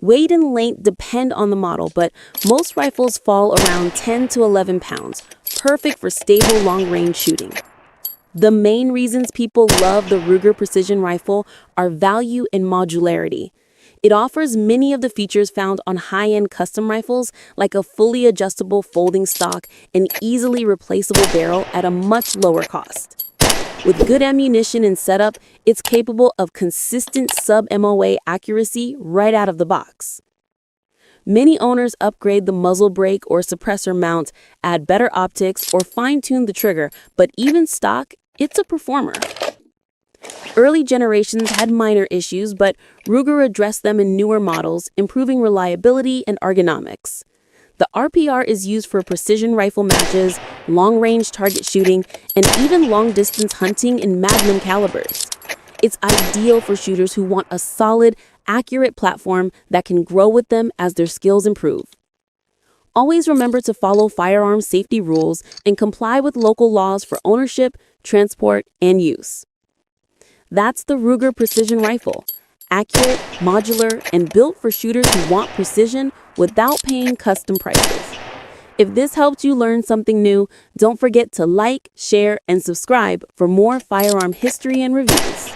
Weight and length depend on the model, but most rifles fall around 10 to 11 pounds, perfect for stable long-range shooting. The main reasons people love the Ruger Precision Rifle are value and modularity. It offers many of the features found on high-end custom rifles, like a fully adjustable folding stock and easily replaceable barrel at a much lower cost. With good ammunition and setup, it's capable of consistent sub-MOA accuracy right out of the box. Many owners upgrade the muzzle brake or suppressor mount, add better optics, or fine-tune the trigger, but even stock, it's a performer. Early generations had minor issues, but Ruger addressed them in newer models, improving reliability and ergonomics. The RPR is used for precision rifle matches, long-range target shooting, and even long-distance hunting in Magnum calibers. It's ideal for shooters who want a solid, accurate platform that can grow with them as their skills improve. Always remember to follow firearms safety rules and comply with local laws for ownership, transport, and use. That's the Ruger Precision Rifle. Accurate, modular, and built for shooters who want precision without paying custom prices. If this helped you learn something new, don't forget to like, share, and subscribe for more firearm history and reviews.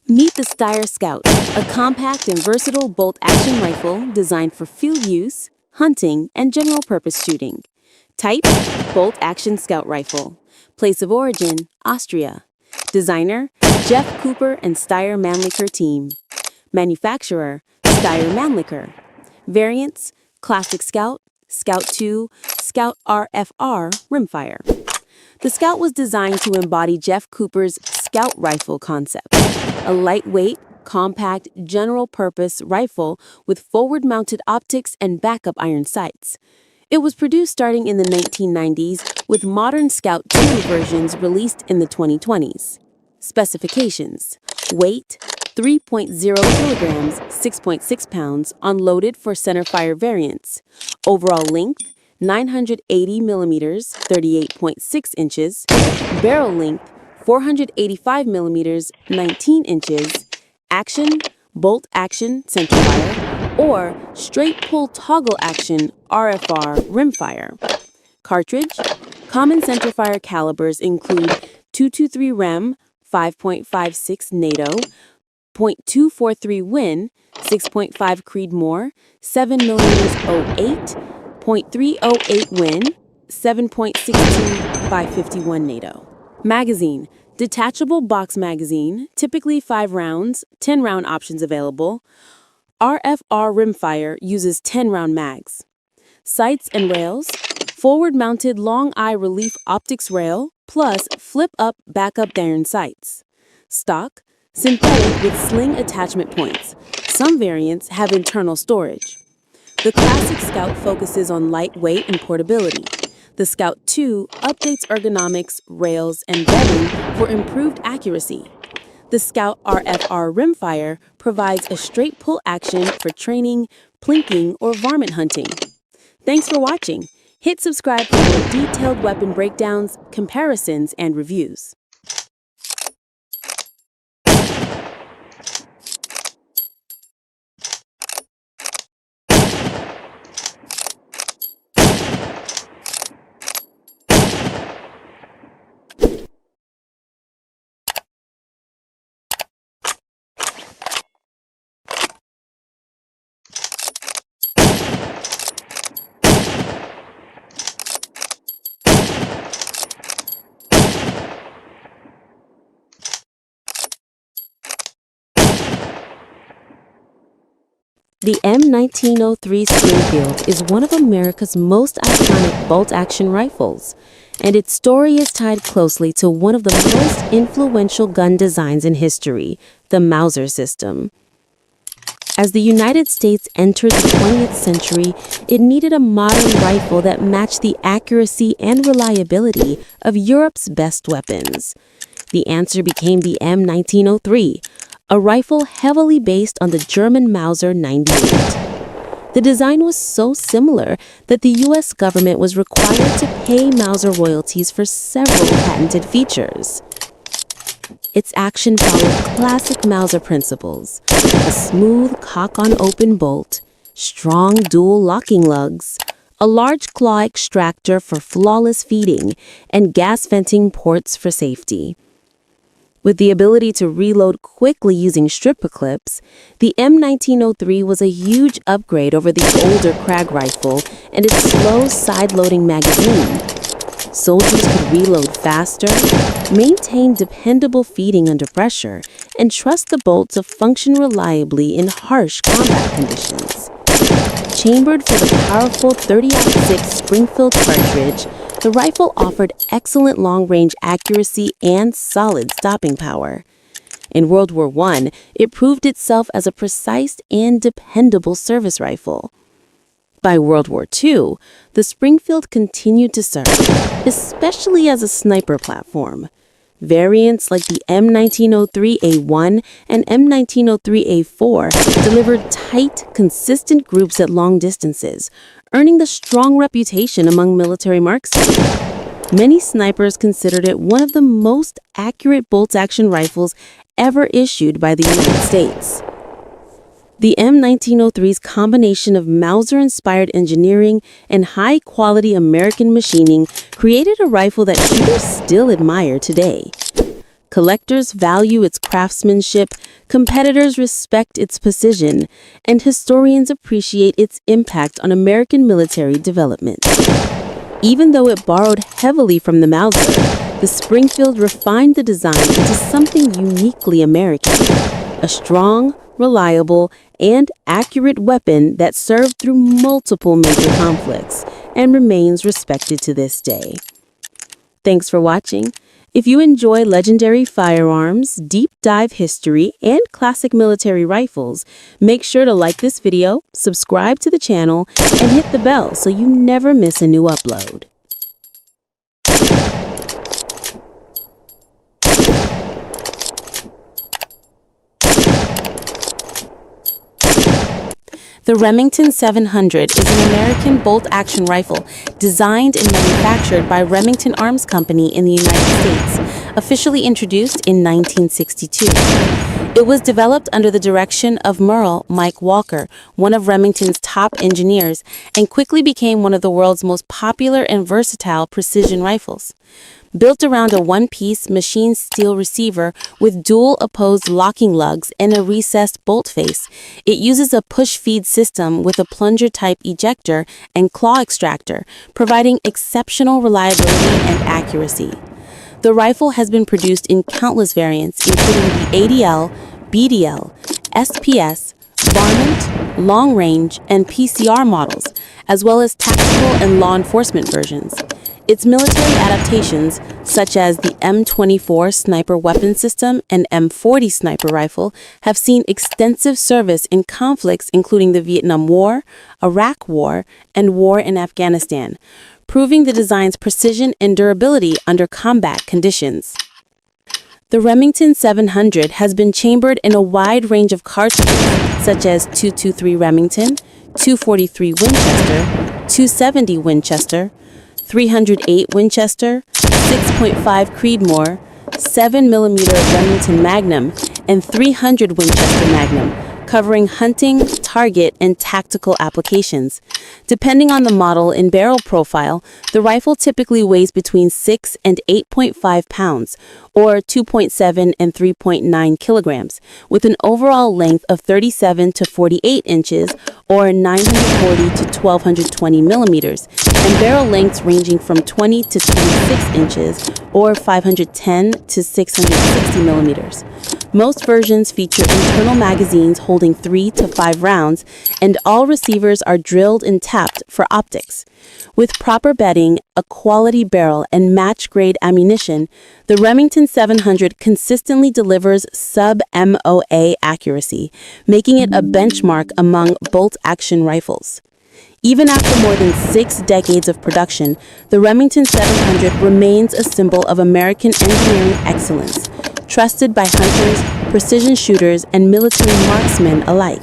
Meet the Steyr Scout, a compact and versatile bolt-action rifle designed for field use, hunting, and general-purpose shooting. Type: bolt-action scout rifle. Place of origin: Austria. Designer: Jeff Cooper and Steyr Mannlicher team. Manufacturer: Steyr Mannlicher. Variants: Classic Scout, Scout 2, Scout RFR rimfire. The Scout was designed to embody Jeff Cooper's Scout rifle concept, a lightweight, compact, general-purpose rifle with forward-mounted optics and backup iron sights. It was produced starting in the 1990s, with modern Scout 2 versions released in the 2020s. Specifications: weight, 3.0 kilograms, 6.6 pounds, unloaded for centerfire variants. Overall length, 980 millimeters, 38.6 inches. Barrel length, 485 millimeters, 19 inches. Action, bolt action, centerfire, or straight pull toggle action, RFR, rimfire. Cartridge, common centerfire calibers include .223 Rem, 5.56 NATO, .243 Win, 6.5 Creedmoor, 7mm 08, .308 Win, 7.62 by 51 NATO. Magazine, detachable box magazine, typically 5 rounds, 10-round options available. RFR rimfire uses 10-round mags. Sights and rails, forward-mounted long-eye relief optics rail, plus flip-up backup iron sights. Stock, synthetic with sling attachment points. Some variants have internal storage. The Classic Scout focuses on lightweight and portability. The Scout II updates ergonomics, rails, and bedding for improved accuracy. The Scout RFR rimfire provides a straight pull action for training, plinking, or varmint hunting. Thanks for watching. Hit subscribe for more detailed weapon breakdowns, comparisons, and reviews. The M1903 Springfield is one of America's most iconic bolt-action rifles, and its story is tied closely to one of the most influential gun designs in history, the Mauser system. As the United States entered the 20th century, it needed a modern rifle that matched the accuracy and reliability of Europe's best weapons. The answer became the M1903, a rifle heavily based on the German Mauser 98. The design was so similar that the U.S. government was required to pay Mauser royalties for several patented features. Its action followed classic Mauser principles: a smooth cock-on-open bolt, strong dual locking lugs, a large claw extractor for flawless feeding, and gas venting ports for safety. With the ability to reload quickly using stripper clips, the M1903 was a huge upgrade over the older Krag rifle and its slow side-loading magazine. Soldiers could reload faster, maintain dependable feeding under pressure, and trust the bolt to function reliably in harsh combat conditions. Chambered for the powerful 30-06 Springfield cartridge, the rifle offered excellent long-range accuracy and solid stopping power. In World War I, it proved itself as a precise and dependable service rifle. By World War II, the Springfield continued to serve, especially as a sniper platform. Variants like the M1903A1 and M1903A4 delivered tight, consistent groups at long distances, earning the strong reputation among military marksmen. Many snipers considered it one of the most accurate bolt-action rifles ever issued by the United States. The M1903's combination of Mauser-inspired engineering and high-quality American machining created a rifle that shooters still admire today. Collectors value its craftsmanship, competitors respect its precision, and historians appreciate its impact on American military development. Even though it borrowed heavily from the Mauser, the Springfield refined the design into something uniquely American: a strong, reliable, and accurate weapon that served through multiple major conflicts and remains respected to this day. Thanks for watching. If you enjoy legendary firearms, deep dive history, and classic military rifles, make sure to like this video, subscribe to the channel, and hit the bell so you never miss a new upload. The Remington 700 is an American bolt-action rifle designed and manufactured by Remington Arms Company in the United States, officially introduced in 1962. It was developed under the direction of Merle Mike Walker, one of Remington's top engineers, and quickly became one of the world's most popular and versatile precision rifles. Built around a one-piece machined steel receiver with dual opposed locking lugs and a recessed bolt face, it uses a push-feed system with a plunger-type ejector and claw extractor, providing exceptional reliability and accuracy. The rifle has been produced in countless variants, including the ADL, BDL, SPS, varmint, long-range, and PCR models, as well as tactical and law enforcement versions. Its military adaptations, such as the M24 sniper weapon system and M40 sniper rifle, have seen extensive service in conflicts including the Vietnam War, Iraq War, and war in Afghanistan, proving the design's precision and durability under combat conditions. The Remington 700 has been chambered in a wide range of cartridges, such as .223 Remington, .243 Winchester, .270 Winchester, .308 Winchester, 6.5 Creedmoor, 7mm Remington Magnum, and .300 Winchester Magnum, covering hunting, target, and tactical applications. Depending on the model and barrel profile, the rifle typically weighs between 6 and 8.5 pounds, or 2.7 and 3.9 kilograms, with an overall length of 37 to 48 inches, or 940 to 1220 millimeters, and barrel lengths ranging from 20 to 26 inches, or 510 to 660 millimeters. Most versions feature internal magazines holding 3 to 5 rounds, and all receivers are drilled and tapped for optics. With proper bedding, a quality barrel, and match-grade ammunition, the Remington 700 consistently delivers sub-MOA accuracy, making it a benchmark among bolt-action rifles. Even after more than 6 decades of production, the Remington 700 remains a symbol of American engineering excellence, trusted by hunters, precision shooters, and military marksmen alike.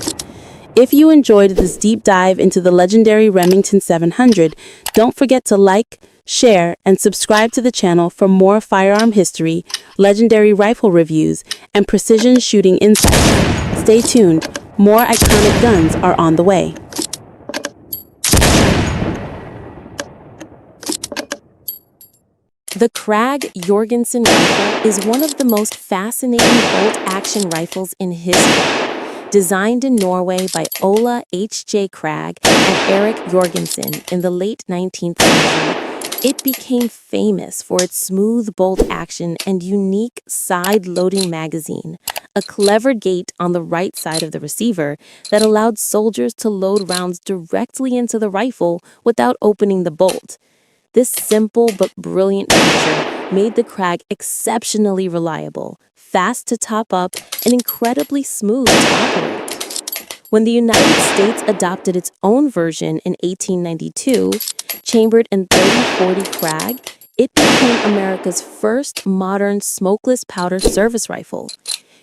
If you enjoyed this deep dive into the legendary Remington 700, don't forget to like, share, and subscribe to the channel for more firearm history, legendary rifle reviews, and precision shooting insights. Stay tuned, more iconic guns are on the way. The Krag Jorgensen rifle is one of the most fascinating bolt-action rifles in history. Designed in Norway by Ola H.J. Krag and Erik Jorgensen in the late 19th century, it became famous for its smooth bolt action and unique side-loading magazine, a clever gate on the right side of the receiver that allowed soldiers to load rounds directly into the rifle without opening the bolt. This simple but brilliant feature made the Krag exceptionally reliable, fast to top up, and incredibly smooth to operate. When the United States adopted its own version in 1892, chambered in 30-40 Krag, it became America's first modern smokeless powder service rifle.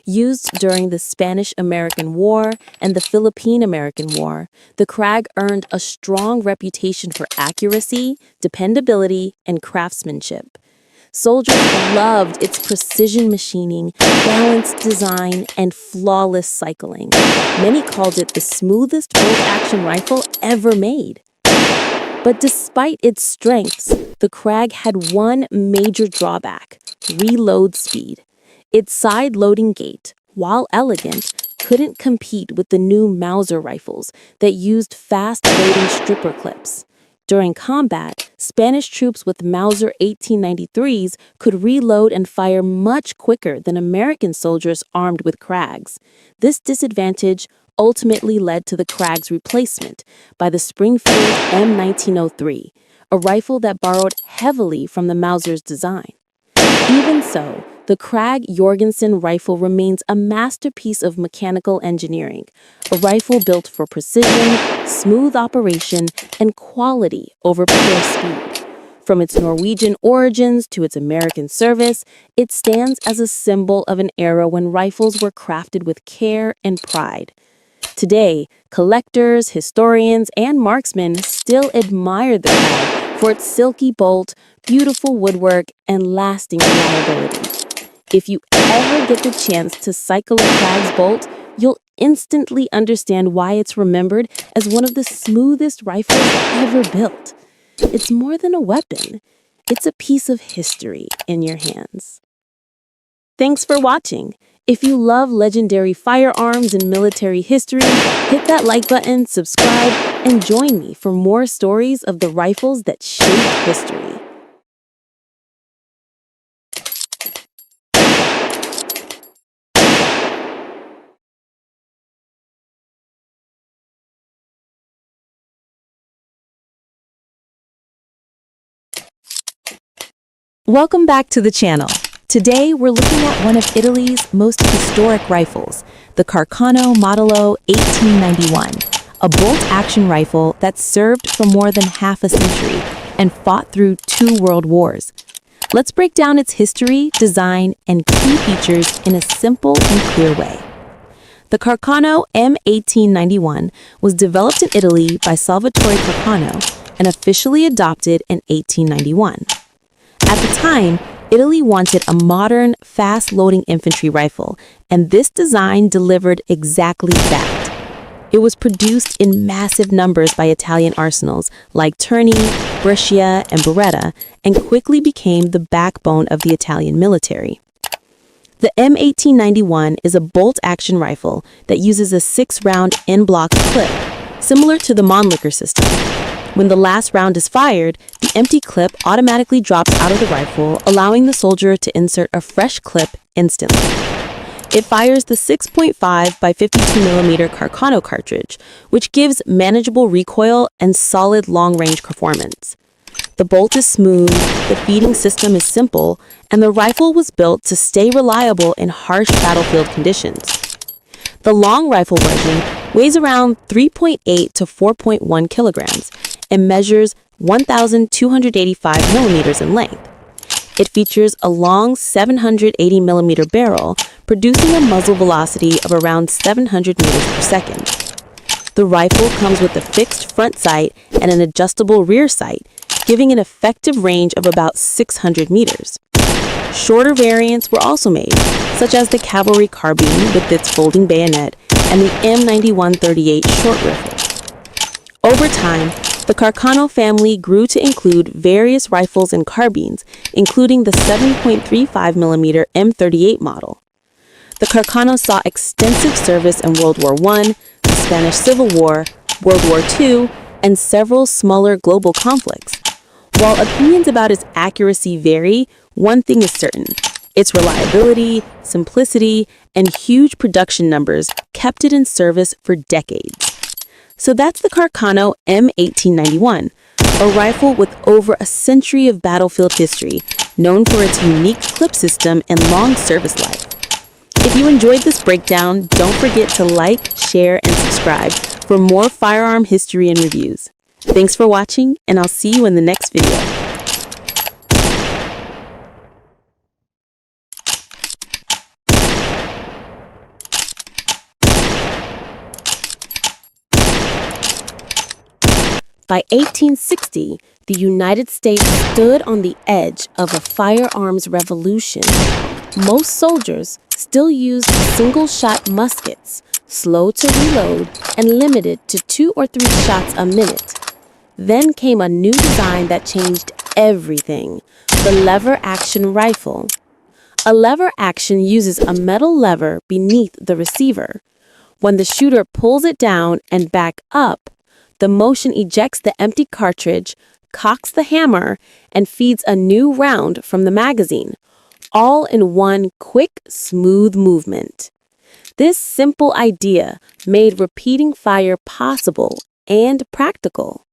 Used during the Spanish-American War and the Philippine-American War, the Krag earned a strong reputation for accuracy, dependability, and craftsmanship. Soldiers loved its precision machining, balanced design, and flawless cycling. Many called it the smoothest bolt-action rifle ever made. But despite its strengths, the Krag had one major drawback: reload speed. Its side-loading gate, while elegant, couldn't compete with the new Mauser rifles that used fast-loading stripper clips. During combat, Spanish troops with Mauser 1893s could reload and fire much quicker than American soldiers armed with Krags. This disadvantage ultimately led to the Krag's replacement by the Springfield M1903, a rifle that borrowed heavily from the Mauser's design. Even so, the Krag Jorgensen rifle remains a masterpiece of mechanical engineering, a rifle built for precision, smooth operation, and quality over pure speed. From its Norwegian origins to its American service, it stands as a symbol of an era when rifles were crafted with care and pride. Today, collectors, historians, and marksmen still admire the Krag for its silky bolt, beautiful woodwork, and lasting reliability. If you ever get the chance to cycle a Krag's bolt, you'll instantly understand why it's remembered as one of the smoothest rifles ever built. It's more than a weapon. It's a piece of history in your hands. Thanks for watching. If you love legendary firearms and military history, hit that like button, subscribe, and join me for more stories of the rifles that shaped history. Welcome back to the channel. Today we're looking at one of Italy's most historic rifles, the Carcano Modello 1891, a bolt-action rifle that served for more than half a century, and fought through 2 world wars. Let's break down its history, design, and key features in a simple and clear way. The Carcano M1891 was developed in Italy by Salvatore Carcano and officially adopted in 1891. At the time, Italy wanted a modern, fast-loading infantry rifle, and this design delivered exactly that. It was produced in massive numbers by Italian arsenals like Terni, Brescia, and Beretta, and quickly became the backbone of the Italian military. The M1891 is a bolt-action rifle that uses a 6-round en-bloc clip, similar to the Mannlicher system. When the last round is fired, the empty clip automatically drops out of the rifle, allowing the soldier to insert a fresh clip instantly. It fires the 6.5 by 52mm Carcano cartridge, which gives manageable recoil and solid long-range performance. The bolt is smooth, the feeding system is simple, and the rifle was built to stay reliable in harsh battlefield conditions. The long rifle version weighs around 3.8 to 4.1 kilograms and measures 1,285 millimeters in length. It features a long 780mm barrel, producing a muzzle velocity of around 700 meters per second. The rifle comes with a fixed front sight and an adjustable rear sight, giving an effective range of about 600 meters. Shorter variants were also made, such as the cavalry carbine with its folding bayonet and the M9138 short rifle. Over time, the Carcano family grew to include various rifles and carbines, including the 7.35mm M38 model. The Carcano saw extensive service in World War I, the Spanish Civil War, World War II, and several smaller global conflicts. While opinions about its accuracy vary, one thing is certain: its reliability, simplicity, and huge production numbers kept it in service for decades. So that's the Carcano M1891, a rifle with over a century of battlefield history, known for its unique clip system and long service life. If you enjoyed this breakdown, don't forget to like, share, and subscribe for more firearm history and reviews. Thanks for watching, and I'll see you in the next video. By 1860, the United States stood on the edge of a firearms revolution. Most soldiers still used single-shot muskets, slow to reload and limited to 2 or 3 shots a minute. Then came a new design that changed everything: the lever-action rifle. A lever action uses a metal lever beneath the receiver. When the shooter pulls it down and back up, the motion ejects the empty cartridge, cocks the hammer, and feeds a new round from the magazine, all in one quick, smooth movement. This simple idea made repeating fire possible and practical.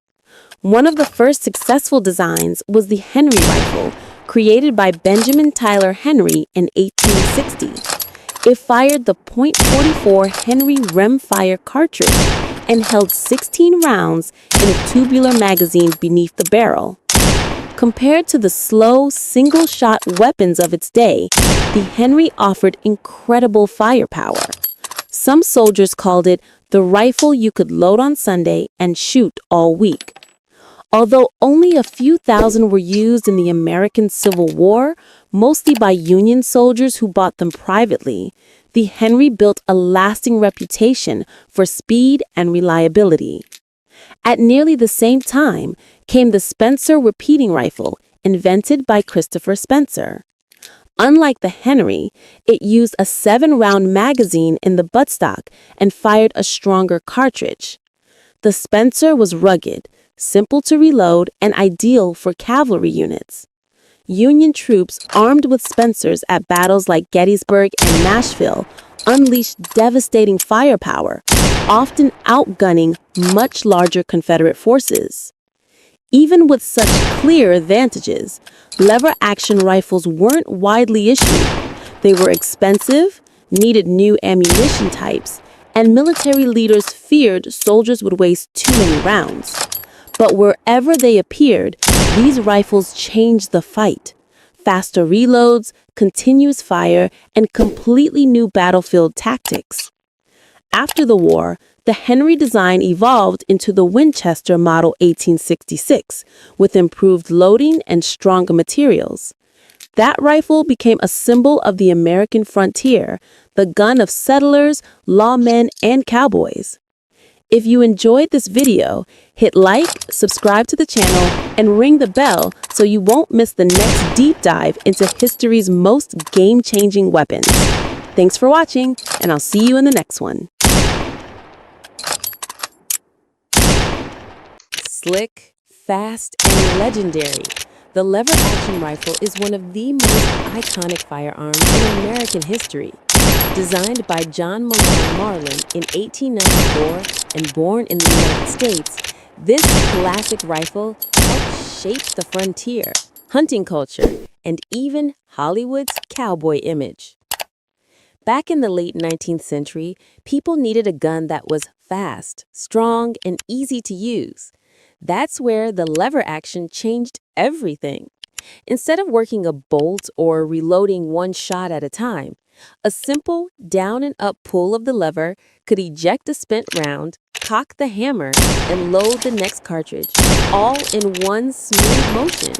One of the first successful designs was the Henry rifle, created by Benjamin Tyler Henry in 1860. It fired the .44 Henry rimfire cartridge and held 16 rounds in a tubular magazine beneath the barrel. Compared to the slow, single-shot weapons of its day, the Henry offered incredible firepower. Some soldiers called it the rifle you could load on Sunday and shoot all week. Although only a few thousand were used in the American Civil War, mostly by Union soldiers who bought them privately, the Henry built a lasting reputation for speed and reliability. At nearly the same time came the Spencer repeating rifle, invented by Christopher Spencer. Unlike the Henry, it used a 7-round magazine in the buttstock and fired a stronger cartridge. The Spencer was rugged, simple to reload, and ideal for cavalry units. Union troops armed with Spencers at battles like Gettysburg and Nashville unleashed devastating firepower, often outgunning much larger Confederate forces. Even with such clear advantages, lever-action rifles weren't widely issued. They were expensive, needed new ammunition types, and military leaders feared soldiers would waste too many rounds. But wherever they appeared, these rifles changed the fight. Faster reloads, continuous fire, and completely new battlefield tactics. After the war, the Henry design evolved into the Winchester Model 1866, with improved loading and stronger materials. That rifle became a symbol of the American frontier, the gun of settlers, lawmen, and cowboys. If you enjoyed this video, hit like, subscribe to the channel, and ring the bell so you won't miss the next deep dive into history's most game-changing weapons. Thanks for watching, and I'll see you in the next one. Slick, fast, and legendary, the lever-action rifle is one of the most iconic firearms in American history. Designed by John Malone Marlin in 1894 and born in the United States, this classic rifle helped shape the frontier, hunting culture, and even Hollywood's cowboy image. Back in the late 19th century, people needed a gun that was fast, strong, and easy to use. That's where the lever action changed everything. Instead of working a bolt or reloading one shot at a time, a simple down and up pull of the lever could eject a spent round, cock the hammer, and load the next cartridge, all in one smooth motion.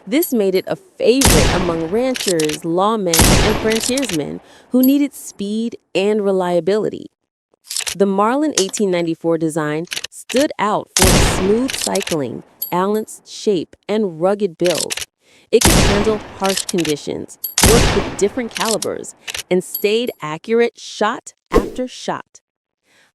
This made it a favorite among ranchers, lawmen, and frontiersmen who needed speed and reliability. The Marlin 1894 design stood out for its smooth cycling, balanced shape, and rugged build. It could handle harsh conditions, work with different calibers, and stayed accurate shot after shot.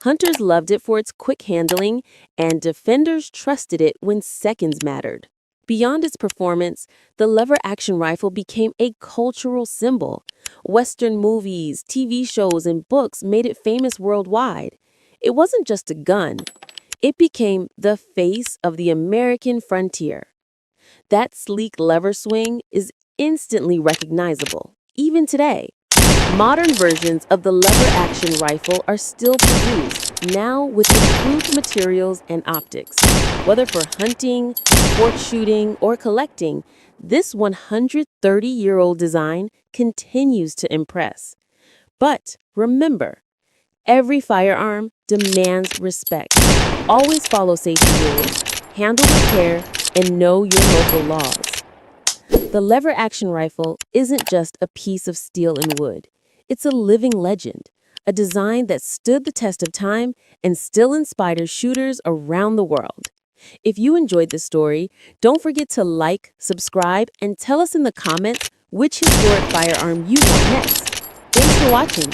Hunters loved it for its quick handling, and defenders trusted it when seconds mattered. Beyond its performance, the lever-action rifle became a cultural symbol. Western movies, TV shows, and books made it famous worldwide. It wasn't just a gun. It became the face of the American frontier. That sleek lever swing is instantly recognizable, even today. Modern versions of the lever-action rifle are still produced, now with improved materials and optics. Whether for hunting, sport shooting, or collecting, this 130-year-old design continues to impress. But remember, every firearm demands respect. Always follow safety rules, handle with care, and know your local laws. The lever-action rifle isn't just a piece of steel and wood. It's a living legend, a design that stood the test of time and still inspires shooters around the world. If you enjoyed this story, don't forget to like, subscribe, and tell us in the comments which historic firearm you want next. Thanks for watching.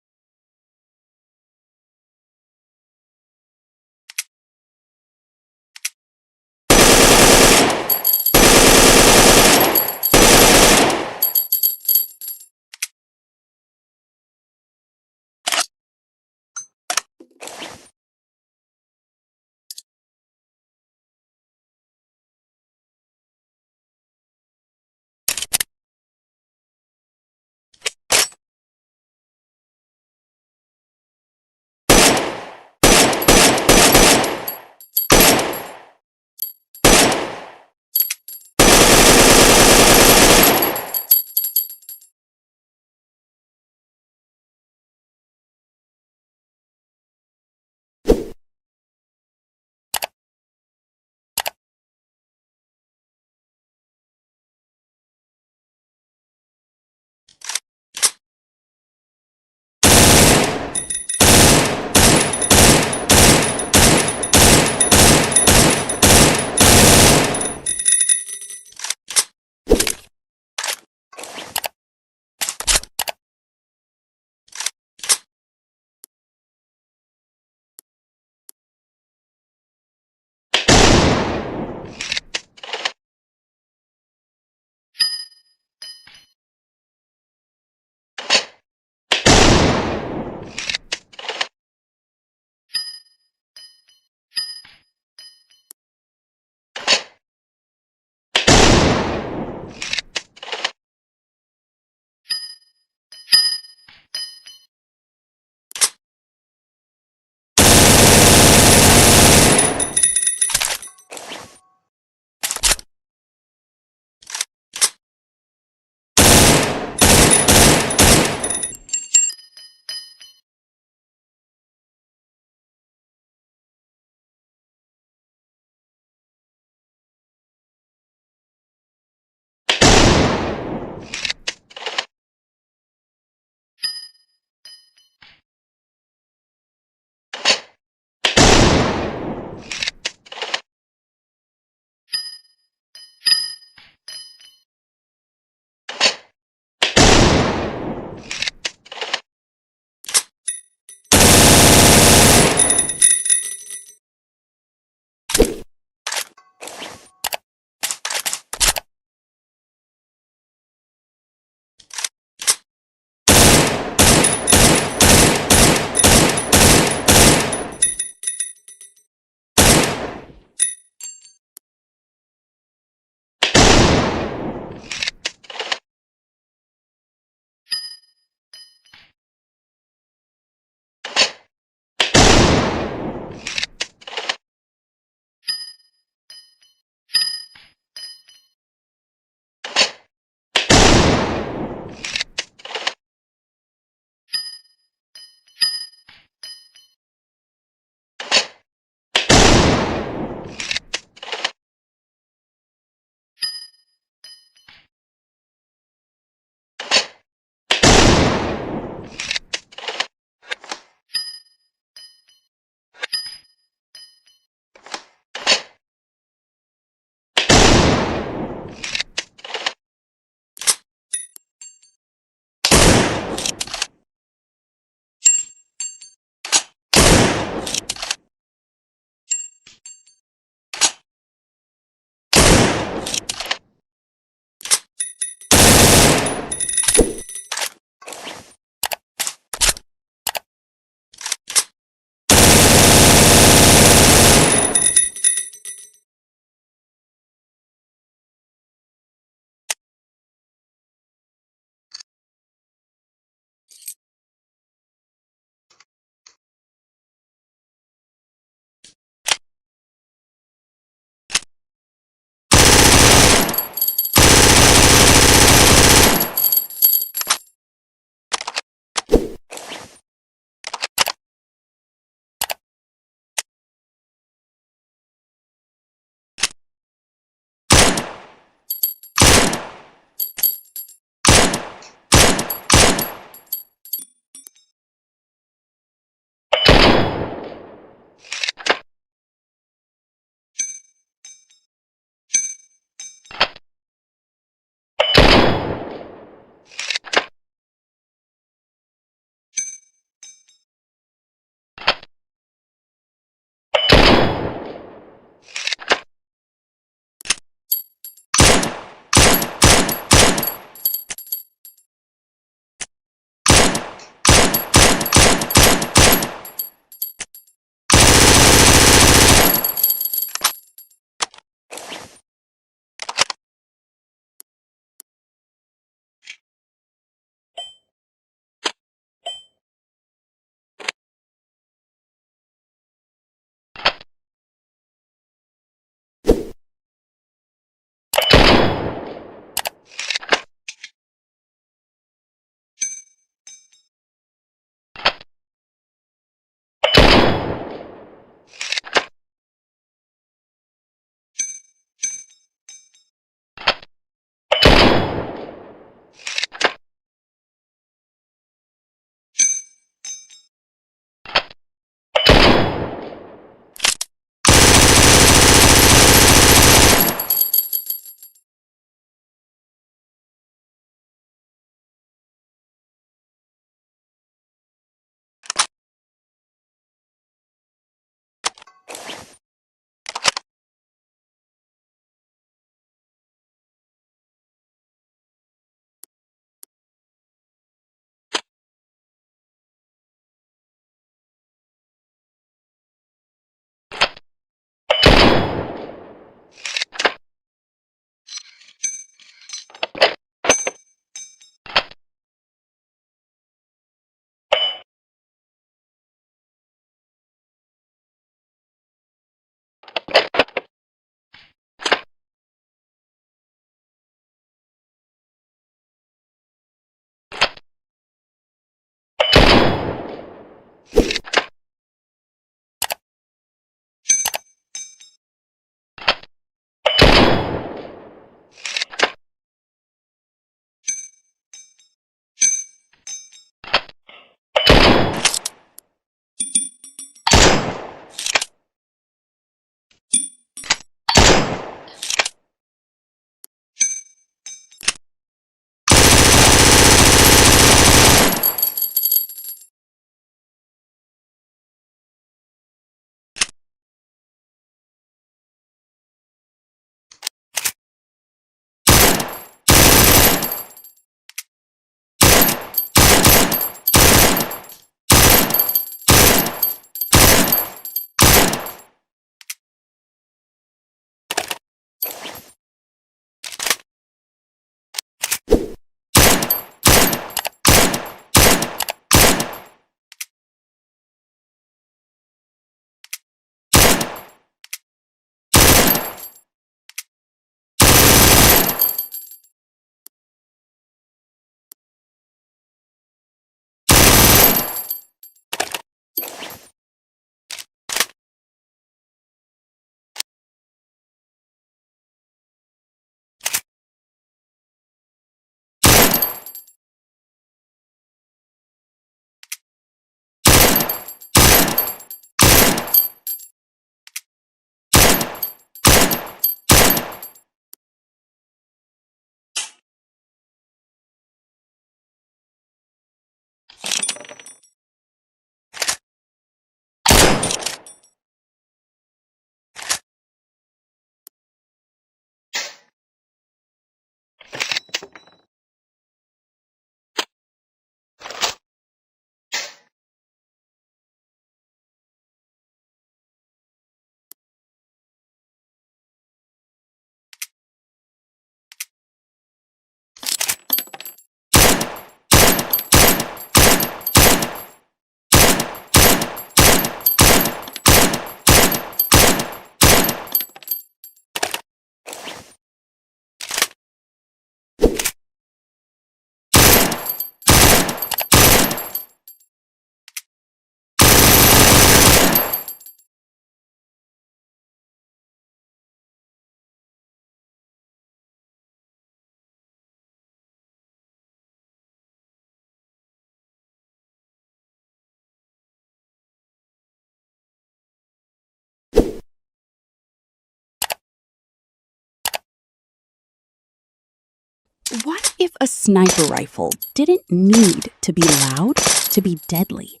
What if a sniper rifle didn't need to be loud to be deadly?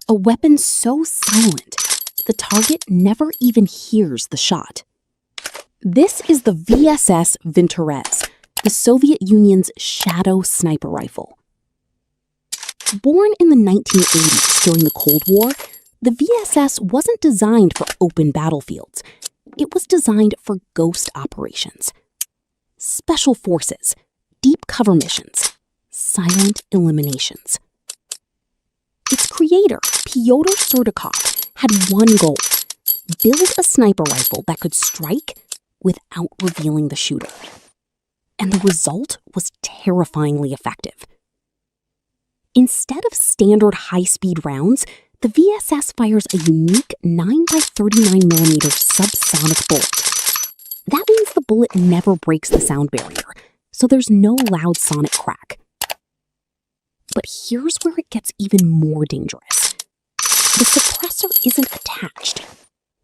A weapon so silent, the target never even hears the shot. This is the VSS Vintorez, the Soviet Union's shadow sniper rifle. Born in the 1980s during the Cold War, the VSS wasn't designed for open battlefields. It was designed for ghost operations, special forces, deep cover missions, silent eliminations. Its creator, Pyotr Surdykov, had one goal: build a sniper rifle that could strike without revealing the shooter. And the result was terrifyingly effective. Instead of standard high-speed rounds, the VSS fires a unique 9x39mm subsonic bullet. That means the bullet never breaks the sound barrier, so there's no loud sonic crack. But here's where it gets even more dangerous. The suppressor isn't attached.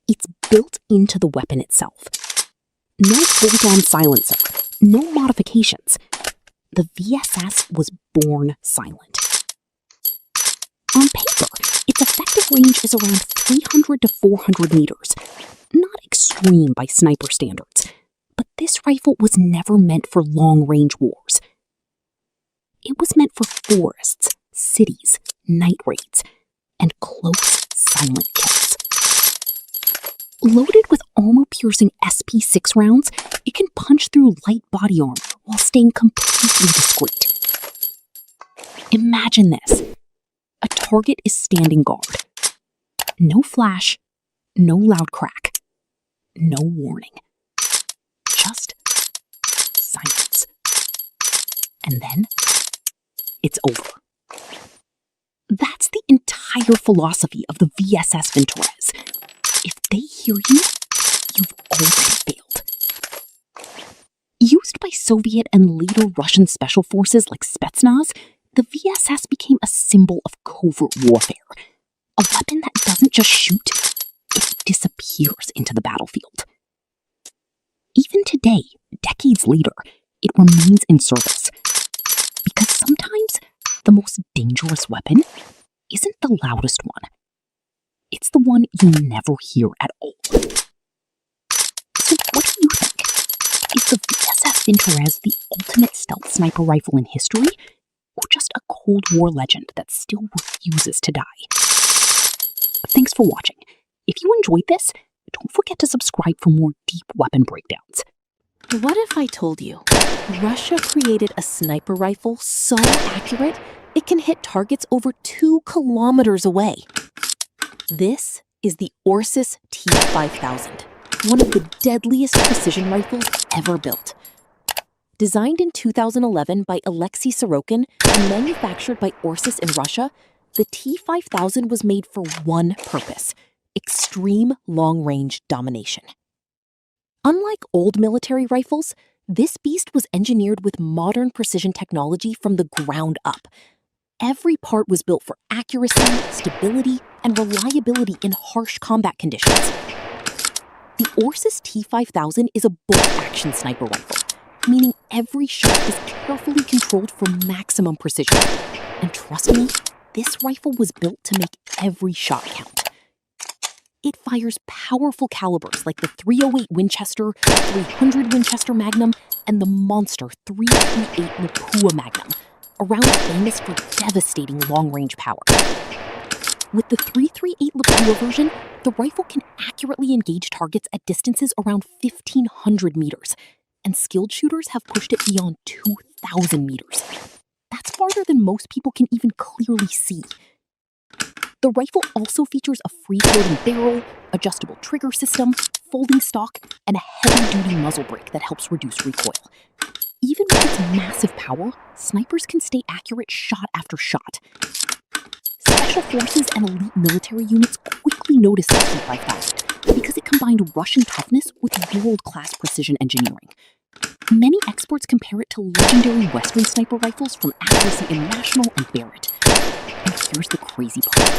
It's built into the weapon itself. No bolt-on silencer, no modifications. The VSS was born silent. On paper, its effective range is around 300 to 400 meters. Not extreme by sniper standards, but this rifle was never meant for long-range wars. It was meant for forests, cities, night raids, and close, silent kills. Loaded with armor-piercing SP6 rounds, it can punch through light body armor while staying completely discreet. Imagine this. A target is standing guard. No flash, no loud crack, no warning. Just silence. And then it's over. That's the entire philosophy of the VSS Vintorez. If they hear you, you've already failed. Used by Soviet and later Russian special forces like Spetsnaz, the VSS became a symbol of covert warfare. A weapon that doesn't just shoot, it disappears into the battlefield. Even today, decades later, it remains in service. Because sometimes the most dangerous weapon isn't the loudest one. It's the one you never hear at all. So what do you think? Is the VSS Vintorez the ultimate stealth sniper rifle in history? Or just a Cold War legend that still refuses to die? Thanks for watching. If you enjoyed this, don't forget to subscribe for more deep weapon breakdowns. What if I told you Russia created a sniper rifle so accurate it can hit targets over 2 kilometers away? This is the Orsis T5000, one of the deadliest precision rifles ever built. Designed in 2011 by Alexei Sorokin and manufactured by Orsis in Russia, the T5000 was made for one purpose: extreme long-range domination. Unlike old military rifles, this beast was engineered with modern precision technology from the ground up. Every part was built for accuracy, stability, and reliability in harsh combat conditions. The Orsis T5000 is a bolt-action sniper rifle, meaning every shot is carefully controlled for maximum precision. And trust me, this rifle was built to make every shot count. It fires powerful calibers like the .308 Winchester, .300 Winchester Magnum, and the monster .338 Lapua Magnum, a round famous for devastating long-range power. With the .338 Lapua version, the rifle can accurately engage targets at distances around 1,500 meters, and skilled shooters have pushed it beyond 2,000 meters. That's farther than most people can even clearly see. The rifle also features a free-floating barrel, adjustable trigger system, folding stock, and a heavy-duty muzzle brake that helps reduce recoil. Even with its massive power, snipers can stay accurate shot after shot. Special forces and elite military units quickly noticed the T5000 because it combined Russian toughness with world-class precision engineering. Many experts compare it to legendary Western sniper rifles from Accuracy International and Barrett. And here's the crazy part.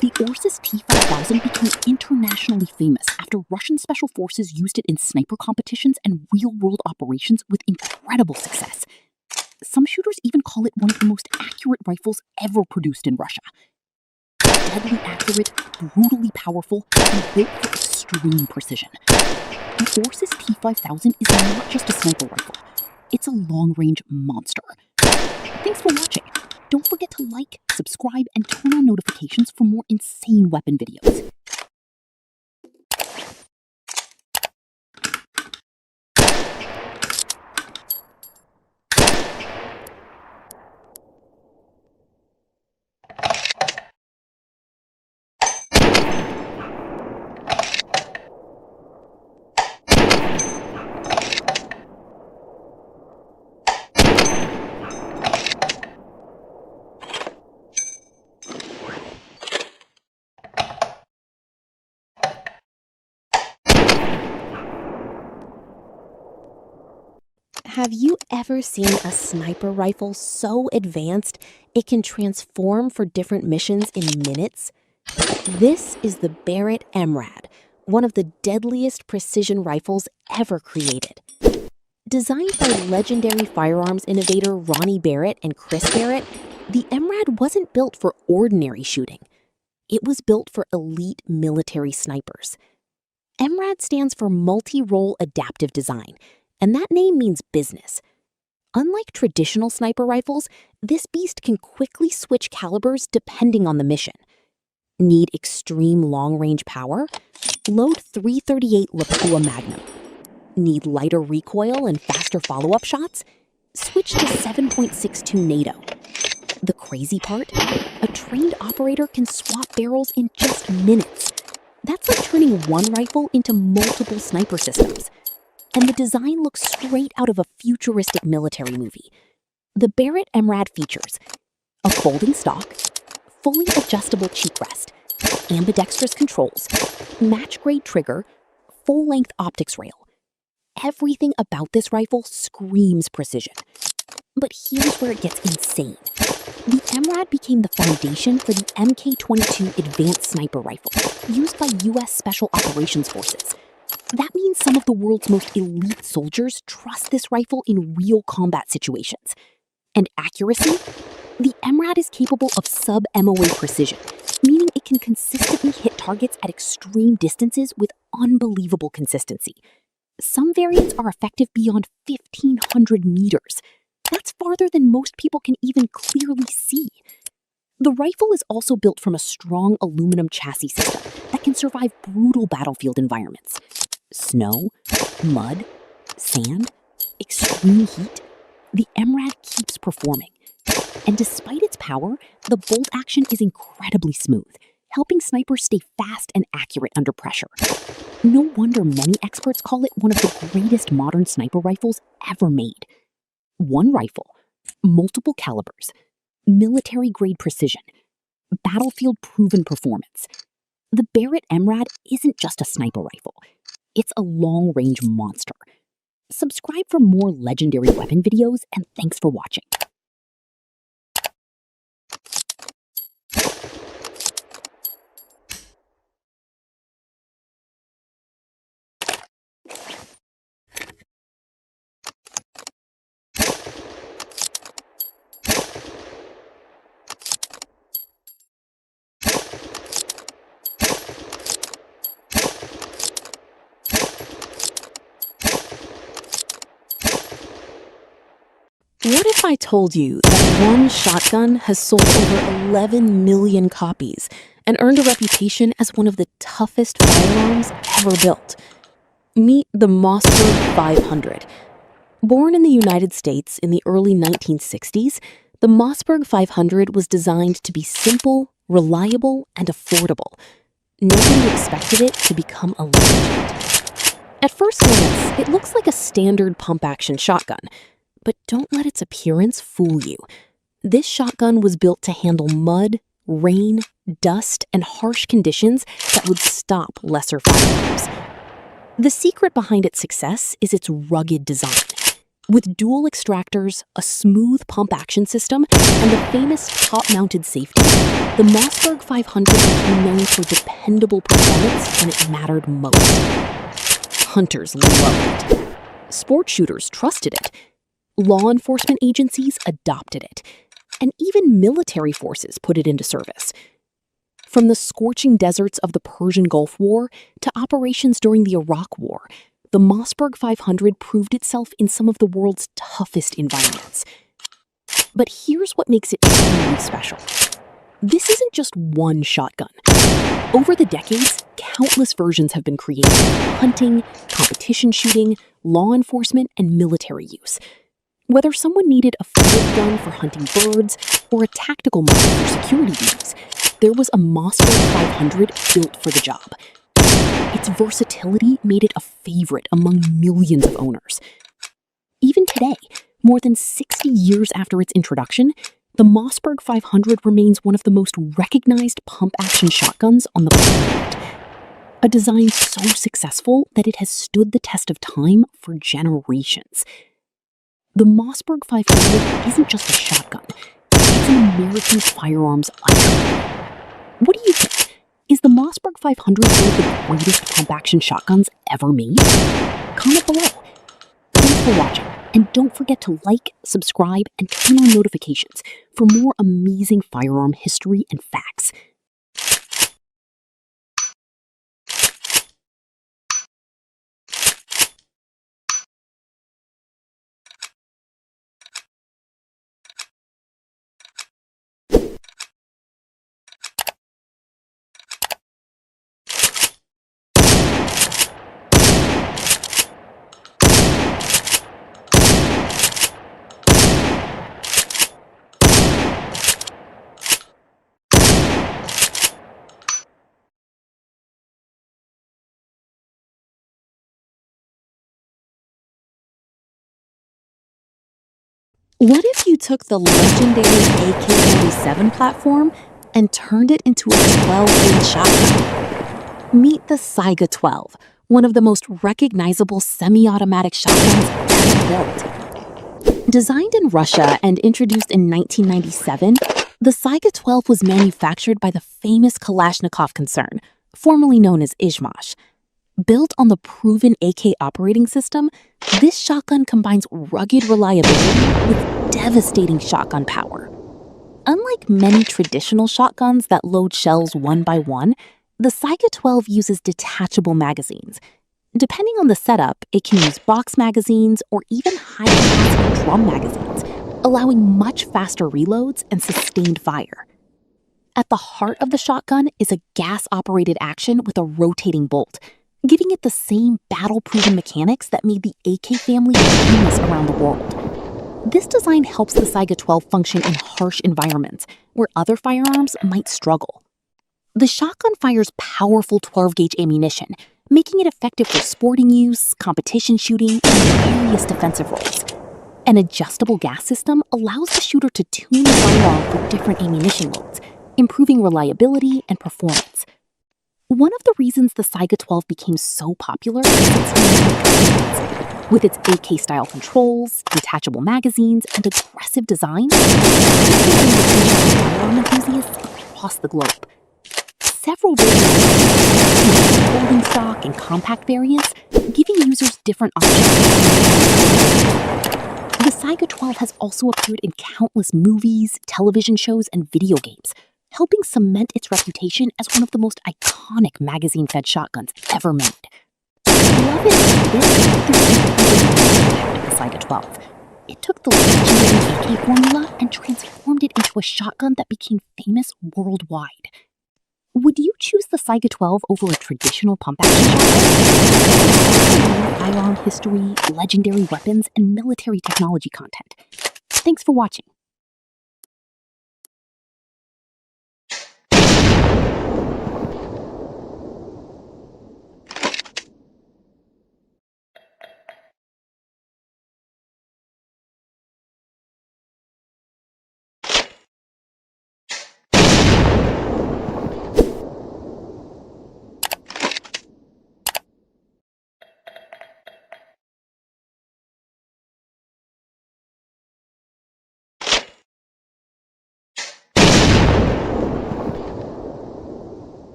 The Orsis T5000 became internationally famous after Russian special forces used it in sniper competitions and real-world operations with incredible success, Some shooters even call it one of the most accurate rifles ever produced in Russia. Deadly accurate, brutally powerful, and built for extreme precision. The Orsys T5000 is not just a sniper rifle. It's a long-range monster. Thanks for watching. Don't forget to like, subscribe, and turn on notifications for more insane weapon videos. Have you ever seen a sniper rifle so advanced it can transform for different missions in minutes? This is the Barrett MRAD, one of the deadliest precision rifles ever created. Designed by legendary firearms innovator Ronnie Barrett and Chris Barrett, the MRAD wasn't built for ordinary shooting. It was built for elite military snipers. MRAD stands for Multi-Role Adaptive Design, and that name means business. Unlike traditional sniper rifles, this beast can quickly switch calibers depending on the mission. Need extreme long-range power? Load .338 Lapua Magnum. Need lighter recoil and faster follow-up shots? Switch to 7.62 NATO. The crazy part? A trained operator can swap barrels in just minutes. That's like turning one rifle into multiple sniper systems. And the design looks straight out of a futuristic military movie. The Barrett MRAD features a folding stock, fully adjustable cheek rest, ambidextrous controls, match-grade trigger, full-length optics rail. Everything about this rifle screams precision. But here's where it gets insane. The MRAD became the foundation for the Mk-22 Advanced Sniper Rifle, used by U.S. Special Operations Forces. That means some of the world's most elite soldiers trust this rifle in real combat situations. And accuracy? The MRAD is capable of sub-MOA precision, meaning it can consistently hit targets at extreme distances with unbelievable consistency. Some variants are effective beyond 1,500 meters. That's farther than most people can even clearly see. The rifle is also built from a strong aluminum chassis system that can survive brutal battlefield environments. Snow, mud, sand, extreme heat, the MRAD keeps performing. And despite its power, the bolt action is incredibly smooth, helping snipers stay fast and accurate under pressure. No wonder many experts call it one of the greatest modern sniper rifles ever made. One rifle, multiple calibers, military-grade precision, battlefield-proven performance. The Barrett MRAD isn't just a sniper rifle. It's a long-range monster. Subscribe for more legendary weapon videos, and thanks for watching. What if I told you that one shotgun has sold over 11 million copies and earned a reputation as one of the toughest firearms ever built? Meet the Mossberg 500. Born in the United States in the early 1960s, the Mossberg 500 was designed to be simple, reliable, and affordable. Nobody expected it to become a legend. At first glance, it looks like a standard pump-action shotgun. But don't let its appearance fool you. This shotgun was built to handle mud, rain, dust, and harsh conditions that would stop lesser firearms. The secret behind its success is its rugged design. With dual extractors, a smooth pump-action system, and the famous top-mounted safety, the Mossberg 500 became known for dependable performance when it mattered most. Hunters loved it. Sport shooters trusted it. Law enforcement agencies adopted it, and even military forces put it into service. From the scorching deserts of the Persian Gulf War to operations during the Iraq War, the Mossberg 500 proved itself in some of the world's toughest environments. But here's what makes it truly special. This isn't just one shotgun. Over the decades, countless versions have been created for hunting, competition shooting, law enforcement, and military use. Whether someone needed a field gun for hunting birds or a tactical model for security duties, there was a Mossberg 500 built for the job. Its versatility made it a favorite among millions of owners. Even today, more than 60 years after its introduction, the Mossberg 500 remains one of the most recognized pump-action shotguns on the planet. A design so successful that it has stood the test of time for generations. The Mossberg 500 isn't just a shotgun, it's an American firearms icon. What do you think? Is the Mossberg 500 one of the greatest pump-action shotguns ever made? Comment below. Thanks for watching, and don't forget to like, subscribe, and turn on notifications for more amazing firearm history and facts. What if you took the legendary AK-47 platform and turned it into a 12-gauge shotgun? Meet the Saiga 12, one of the most recognizable semi-automatic shotguns ever built. Designed in Russia and introduced in 1997, the Saiga 12 was manufactured by the famous Kalashnikov concern, formerly known as Izhmash. Built on the proven AK operating system, this shotgun combines rugged reliability with devastating shotgun power. Unlike many traditional shotguns that load shells one by one, the Saiga 12 uses detachable magazines. Depending on the setup, it can use box magazines or even high-capacity drum magazines, allowing much faster reloads and sustained fire. At the heart of the shotgun is a gas-operated action with a rotating bolt, giving it the same battle-proven mechanics that made the AK family famous around the world. This design helps the Saiga 12 function in harsh environments where other firearms might struggle. The shotgun fires powerful 12-gauge ammunition, making it effective for sporting use, competition shooting, and various defensive roles. An adjustable gas system allows the shooter to tune the firearm for different ammunition loads, improving reliability and performance. One of the reasons the Saiga 12 became so popular is its unique appearance. With its AK-style controls, detachable magazines, and aggressive design, it's firearm enthusiasts across the globe. Several versions, including folding stock and compact variants, giving users different options. The Saiga 12 has also appeared in countless movies, television shows, and video games, helping cement its reputation as one of the most iconic magazine-fed shotguns ever made. Love it or hate it, there's an impact of the Saiga 12. It took the legendary AK formula and transformed it into a shotgun that became famous worldwide. Would you choose the Saiga 12 over a traditional pump-action shotgun? Firearm history, legendary weapons, and military technology content. Thanks for watching.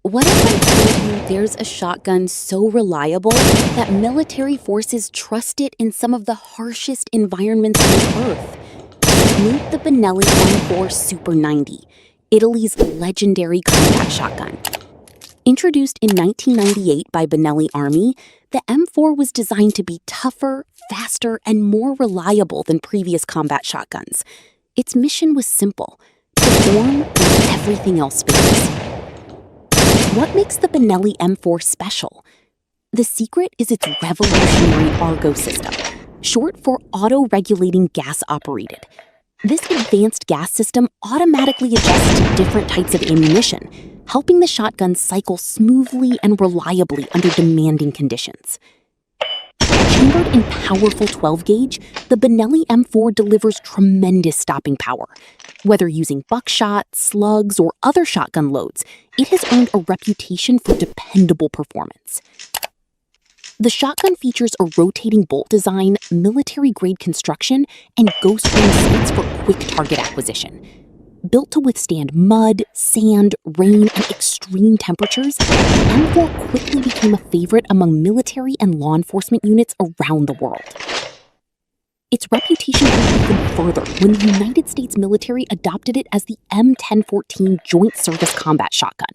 What if I told you there's a shotgun so reliable that military forces trust it in some of the harshest environments on Earth? Meet the Benelli M4 Super 90, Italy's legendary combat shotgun. Introduced in 1998 by Benelli Army, the M4 was designed to be tougher, faster, and more reliable than previous combat shotguns. Its mission was simple: perform when everything else fails. What makes the Benelli M4 special? The secret is its revolutionary Argo system, short for auto-regulating gas-operated. This advanced gas system automatically adjusts to different types of ammunition, helping the shotgun cycle smoothly and reliably under demanding conditions. Chambered in powerful 12-gauge, the Benelli M4 delivers tremendous stopping power. Whether using buckshot, slugs, or other shotgun loads, it has earned a reputation for dependable performance. The shotgun features a rotating bolt design, military-grade construction, and ghost ring sights for quick target acquisition. Built to withstand mud, sand, rain, and extreme temperatures, the M4 quickly became a favorite among military and law enforcement units around the world. Its reputation grew even further when the United States military adopted it as the M1014 Joint Service Combat Shotgun.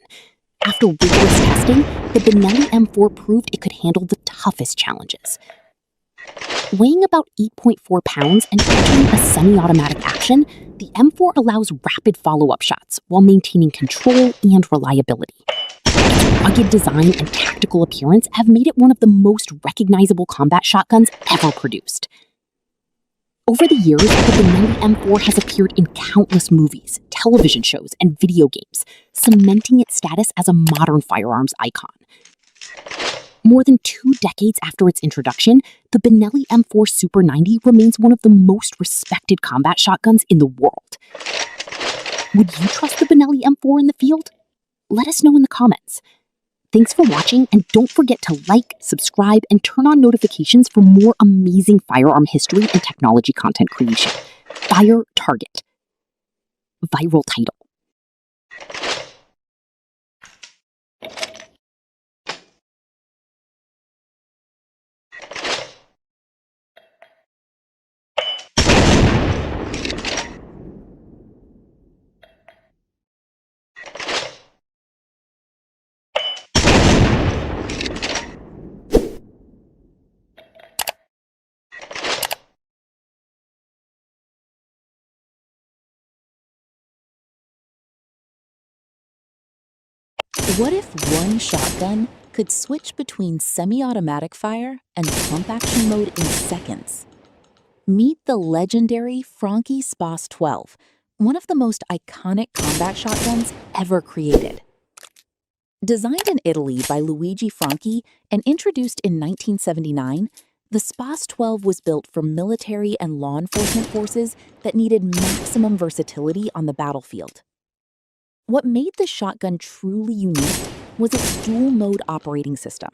After rigorous testing, the Benelli M4 proved it could handle the toughest challenges. Weighing about 8.4 pounds and featuring a semi-automatic action, the M4 allows rapid follow-up shots while maintaining control and reliability. Its rugged design and tactical appearance have made it one of the most recognizable combat shotguns ever produced. Over the years, the Benelli M4 has appeared in countless movies, television shows, and video games, cementing its status as a modern firearms icon. More than 2 decades after its introduction, the Benelli M4 Super 90 remains one of the most respected combat shotguns in the world. Would you trust the Benelli M4 in the field? Let us know in the comments. Thanks for watching, and don't forget to like, subscribe, and turn on notifications for more amazing firearm history and technology content creation. Fire Target. Viral title. What if one shotgun could switch between semi-automatic fire and pump-action mode in seconds? Meet the legendary Franchi Spas 12, one of the most iconic combat shotguns ever created. Designed in Italy by Luigi Franchi and introduced in 1979, the Spas 12 was built for military and law enforcement forces that needed maximum versatility on the battlefield. What made the shotgun truly unique was its dual-mode operating system.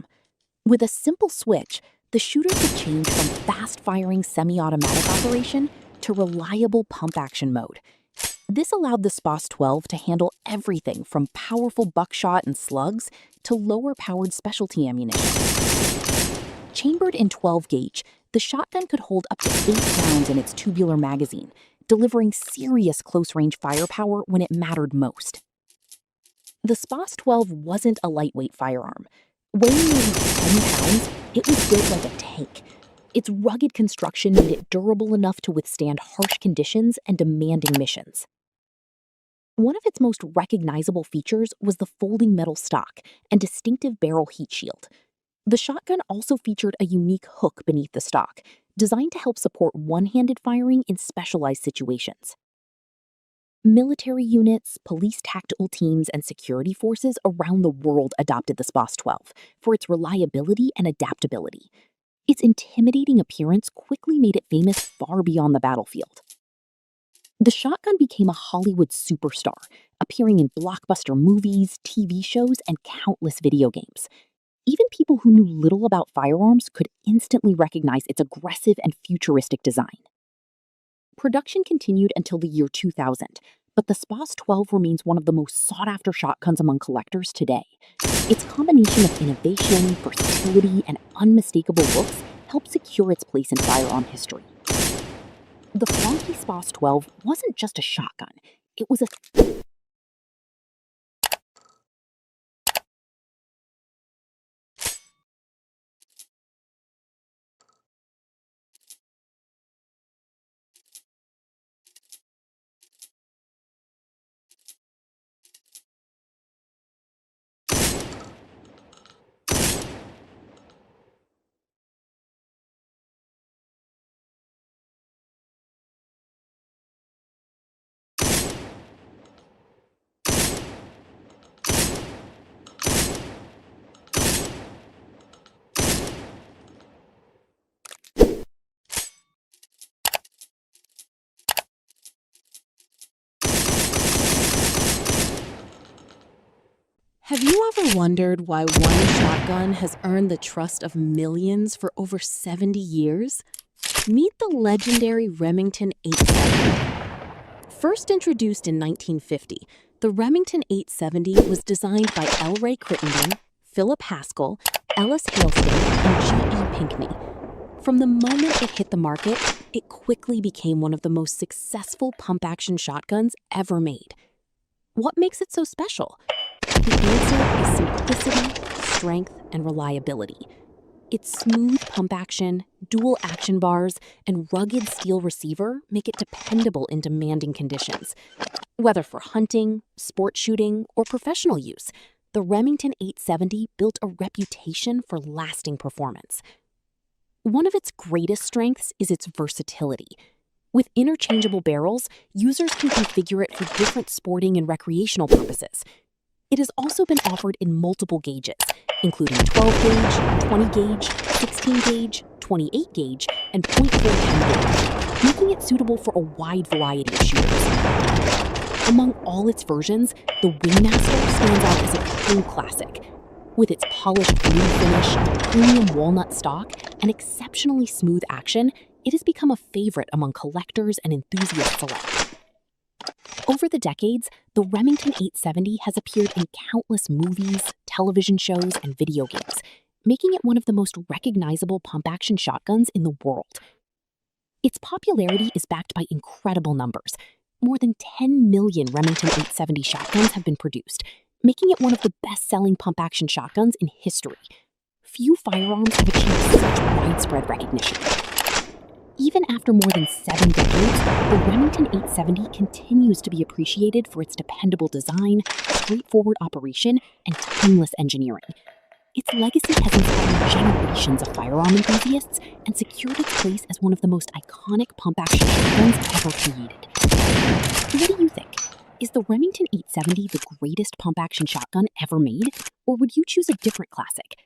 With a simple switch, the shooter could change from fast-firing semi-automatic operation to reliable pump-action mode. This allowed the Spas 12 to handle everything from powerful buckshot and slugs to lower-powered specialty ammunition. Chambered in 12-gauge, the shotgun could hold up to 8 rounds in its tubular magazine, delivering serious close-range firepower when it mattered most. The Spas 12 wasn't a lightweight firearm. Weighing nearly 10 pounds, it was built like a tank. Its rugged construction made it durable enough to withstand harsh conditions and demanding missions. One of its most recognizable features was the folding metal stock and distinctive barrel heat shield. The shotgun also featured a unique hook beneath the stock, designed to help support one-handed firing in specialized situations. Military units, police tactical teams, and security forces around the world adopted the Spas 12 for its reliability and adaptability. Its intimidating appearance quickly made it famous far beyond the battlefield. The shotgun became a Hollywood superstar, appearing in blockbuster movies, TV shows, and countless video games. Even people who knew little about firearms could instantly recognize its aggressive and futuristic design. Production continued until the year 2000, But the SPOS 12 remains one of the most sought-after shotguns among collectors today. Its combination of innovation, versatility, and unmistakable looks helped secure its place in firearm history. The flaunty SPOS 12 wasn't just a shotgun, it was a Have you ever wondered why one shotgun has earned the trust of millions for over 70 years? Meet the legendary Remington 870. First introduced in 1950, the Remington 870 was designed by L. Ray Crittenden, Philip Haskell, Ellis Hailston, and G.E. Pinckney. From the moment it hit the market, it quickly became one of the most successful pump-action shotguns ever made. What makes it so special? The answer is simplicity, strength, and reliability. Its smooth pump action, dual action bars, and rugged steel receiver make it dependable in demanding conditions. Whether for hunting, sport shooting, or professional use, the Remington 870 built a reputation for lasting performance. One of its greatest strengths is its versatility. With interchangeable barrels, users can configure it for different sporting and recreational purposes. It has also been offered in multiple gauges, including 12 gauge, 20 gauge, 16 gauge, 28 gauge, and .410 gauge, making it suitable for a wide variety of shooters. Among all its versions, the Wingmaster stands out as a true classic. With its polished blue finish, premium walnut stock, and exceptionally smooth action, it has become a favorite among collectors and enthusiasts alike. Over the decades, the Remington 870 has appeared in countless movies, television shows, and video games, making it one of the most recognizable pump-action shotguns in the world. Its popularity is backed by incredible numbers. More than 10 million Remington 870 shotguns have been produced, making it one of the best-selling pump-action shotguns in history. Few firearms have achieved such widespread recognition. Even after more than 7 decades, the Remington 870 continues to be appreciated for its dependable design, straightforward operation, and timeless engineering. Its legacy has inspired generations of firearm enthusiasts and secured its place as one of the most iconic pump-action shotguns ever created. What do you think? Is the Remington 870 the greatest pump-action shotgun ever made, or would you choose a different classic?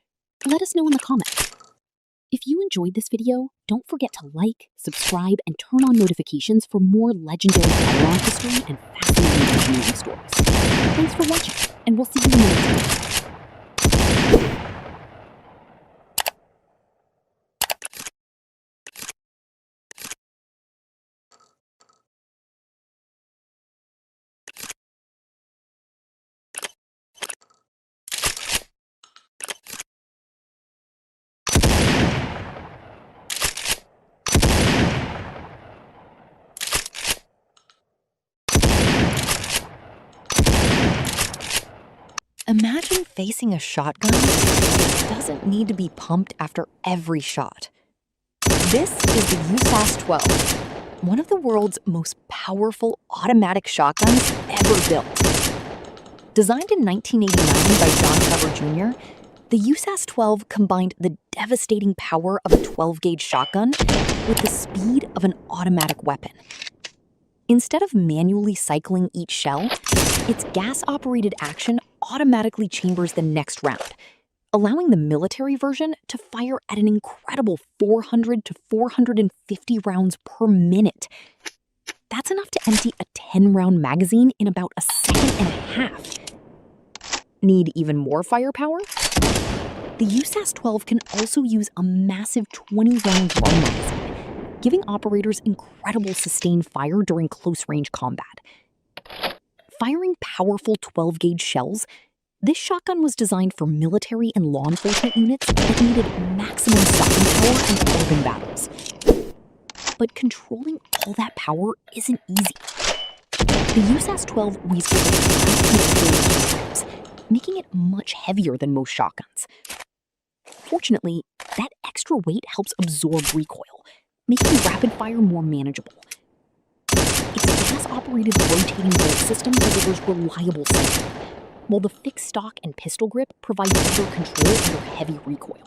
Let us know in the comments. If you enjoyed this video, don't forget to like, subscribe, and turn on notifications for more legendary firearm history and fascinating engineering stories. Thanks for watching, and we'll see you in the next video. Imagine facing a shotgun that doesn't need to be pumped after every shot. This is the USAS 12, one of the world's most powerful automatic shotguns ever built. Designed in 1989 by John Clever Jr., the USAS 12 combined the devastating power of a 12-gauge shotgun with the speed of an automatic weapon. Instead of manually cycling each shell, its gas-operated action automatically chambers the next round, allowing the military version to fire at an incredible 400 to 450 rounds per minute. That's enough to empty a 10-round magazine in about a second and a half. Need even more firepower? The USAS 12 can also use a massive 20-round drum magazine, giving operators incredible sustained fire during close-range combat. Firing powerful 12-gauge shells, this shotgun was designed for military and law enforcement units that needed maximum stopping power in urban battles. But controlling all that power isn't easy. The USAS-12 weighs over 5.4 kilograms, making it much heavier than most shotguns. Fortunately, that extra weight helps absorb recoil, making rapid fire more manageable. Its gas-operated rotating bolt system delivers reliable sighting, while the fixed stock and pistol grip provide better control under heavy recoil.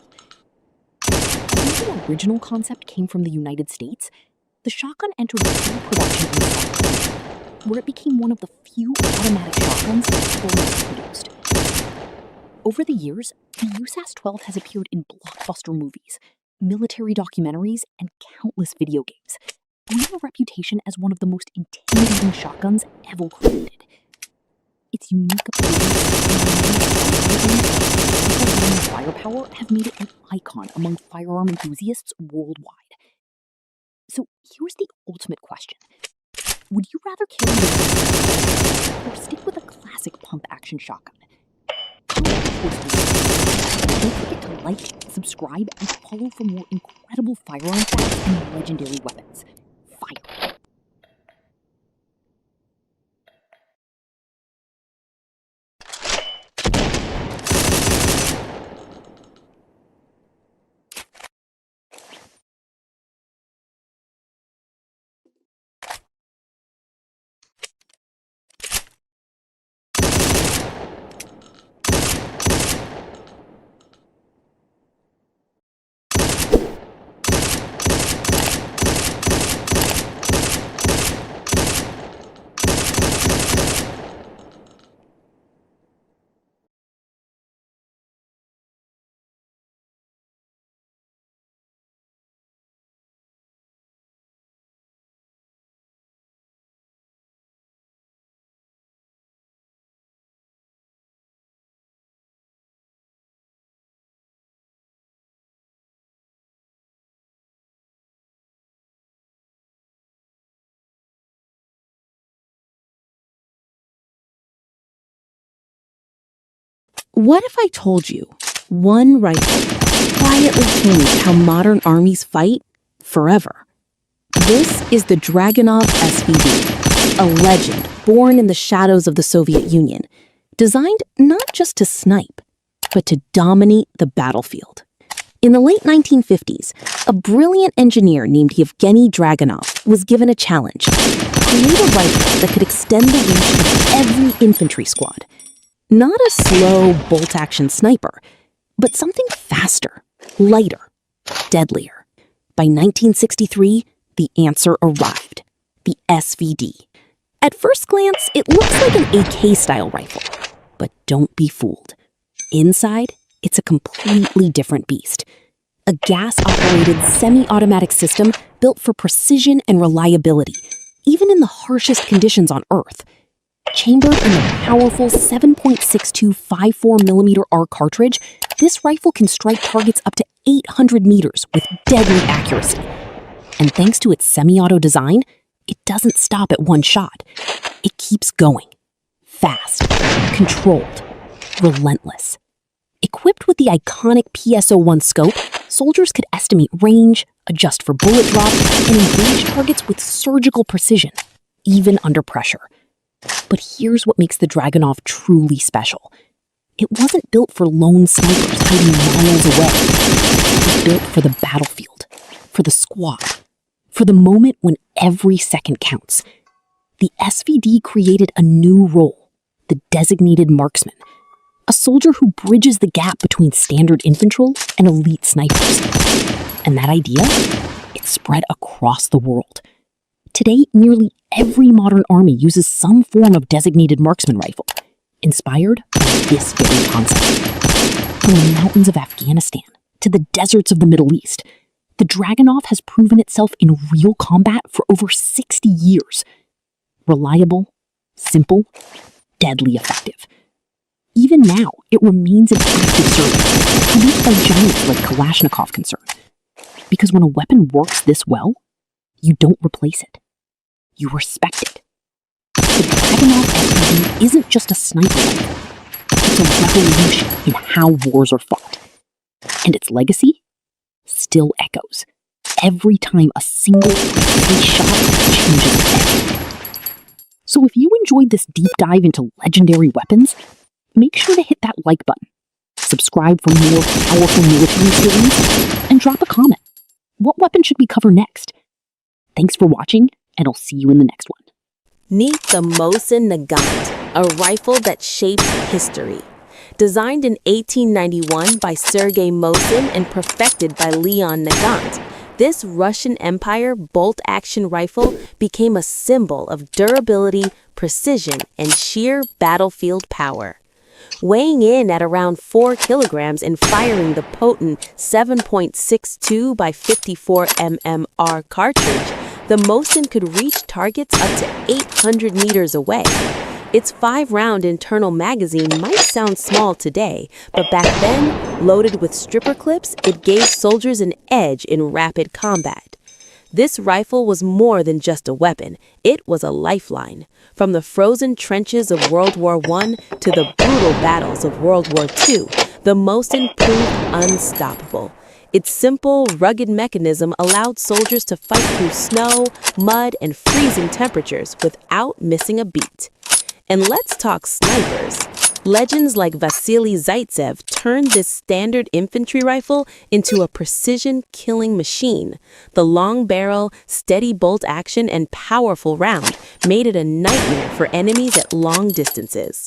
Although the original concept came from the United States, the shotgun entered full production in South Korea, where it became one of the few automatic shotguns ever mass-produced. Over the years, the USAS-12 has appeared in blockbuster movies, military documentaries, and countless video games, earning a reputation as one of the most intimidating shotguns ever created. Its unique and firepower have made it an icon among firearm enthusiasts worldwide. So here's the ultimate question. Would you rather carry the or stick with a classic pump-action shotgun? Comment your choice below. Don't forget to like, subscribe, and follow for more incredible firearm facts and legendary weapons. Fire! What if I told you one rifle quietly changed how modern armies fight forever? This is the Dragunov SVD, a legend born in the shadows of the Soviet Union, designed not just to snipe, but to dominate the battlefield. In the late 1950s, a brilliant engineer named Yevgeny Dragunov was given a challenge: create a rifle that could extend the reach of every infantry squad. Not a slow, bolt-action sniper, but something faster, lighter, deadlier. By 1963, the answer arrived: the SVD. At first glance, it looks like an AK-style rifle, but don't be fooled. Inside, it's a completely different beast. A gas-operated, semi-automatic system built for precision and reliability, even in the harshest conditions on Earth. Chambered in a powerful 7.62 54mm AR cartridge, this rifle can strike targets up to 800 meters with deadly accuracy. And thanks to its semi-auto design, it doesn't stop at one shot. It keeps going. Fast, controlled, relentless. Equipped with the iconic PSO-1 scope, soldiers could estimate range, adjust for bullet drop, and engage targets with surgical precision, even under pressure. But here's what makes the Dragunov truly special. It wasn't built for lone snipers hiding miles away. It was built for the battlefield, for the squad, for the moment when every second counts. The SVD created a new role, the designated marksman, a soldier who bridges the gap between standard infantry and elite snipers. And that idea, it spread across the world. Today, nearly every modern army uses some form of designated marksman rifle, inspired by this very concept. From the mountains of Afghanistan to the deserts of the Middle East, the Dragunov has proven itself in real combat for over 60 years. Reliable, simple, deadly effective. Even now, it remains in active service, produced by giants like Kalashnikov concern. Because when a weapon works this well, you don't replace it. You respect it. The Dragunov SVD isn't just a sniper rifle. It's a revolution in how wars are fought. And its legacy still echoes every time a single precise shot changes everything. So if you enjoyed this deep dive into legendary weapons, make sure to hit that like button, subscribe for more powerful military stories, and drop a comment. What weapon should we cover next? Thanks for watching, and I'll see you in the next one. Meet the Mosin Nagant, a rifle that shaped history. Designed in 1891 by Sergei Mosin and perfected by Leon Nagant, this Russian Empire bolt-action rifle became a symbol of durability, precision, and sheer battlefield power. Weighing in at around 4 kilograms and firing the potent 7.62 by 54 mmR cartridge, the Mosin could reach targets up to 800 meters away. Its 5-round internal magazine might sound small today, but back then, loaded with stripper clips, it gave soldiers an edge in rapid combat. This rifle was more than just a weapon, it was a lifeline. From the frozen trenches of World War I to the brutal battles of World War II, the Mosin proved unstoppable. Its simple, rugged mechanism allowed soldiers to fight through snow, mud, and freezing temperatures without missing a beat. And let's talk snipers. Legends like Vasily Zaitsev turned this standard infantry rifle into a precision-killing machine. The long barrel, steady bolt action, and powerful round made it a nightmare for enemies at long distances.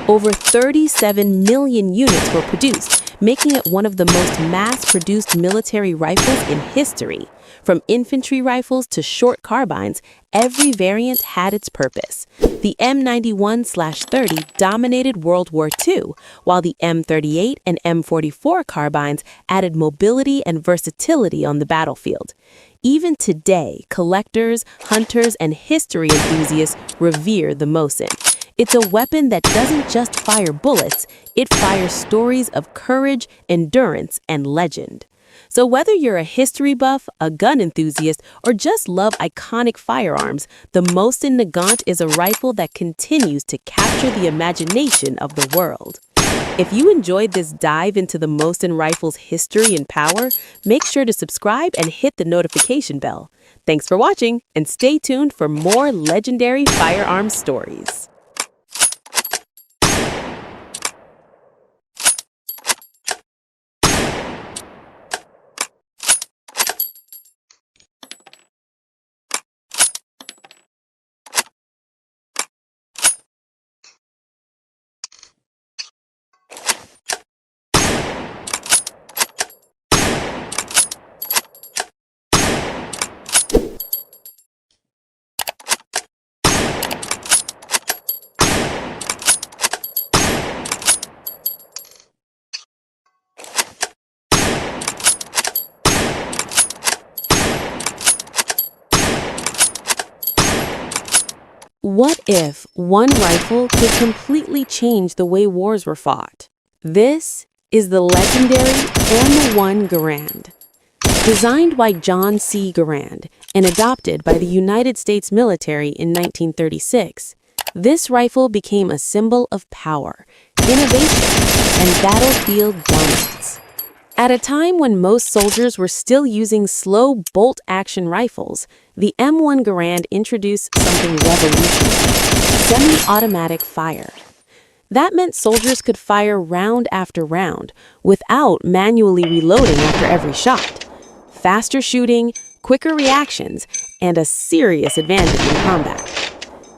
Over 37 million units were produced, making it one of the most mass-produced military rifles in history. From infantry rifles to short carbines, every variant had its purpose. The M91/30 dominated World War II, while the M38 and M44 carbines added mobility and versatility on the battlefield. Even today, collectors, hunters, and history enthusiasts revere the Mosin. It's a weapon that doesn't just fire bullets, it fires stories of courage, endurance, and legend. So whether you're a history buff, a gun enthusiast, or just love iconic firearms, the Mosin Nagant is a rifle that continues to capture the imagination of the world. If you enjoyed this dive into the Mosin rifle's history and power, make sure to subscribe and hit the notification bell. Thanks for watching, and stay tuned for more legendary firearms stories. What if one rifle could completely change the way wars were fought? This is the legendary M1 Garand. Designed by John C. Garand and adopted by the United States military in 1936, this rifle became a symbol of power, innovation, and battlefield dominance. At a time when most soldiers were still using slow bolt-action rifles, the M1 Garand introduced something revolutionary: semi-automatic fire. That meant soldiers could fire round after round without manually reloading after every shot. Faster shooting, quicker reactions, and a serious advantage in combat.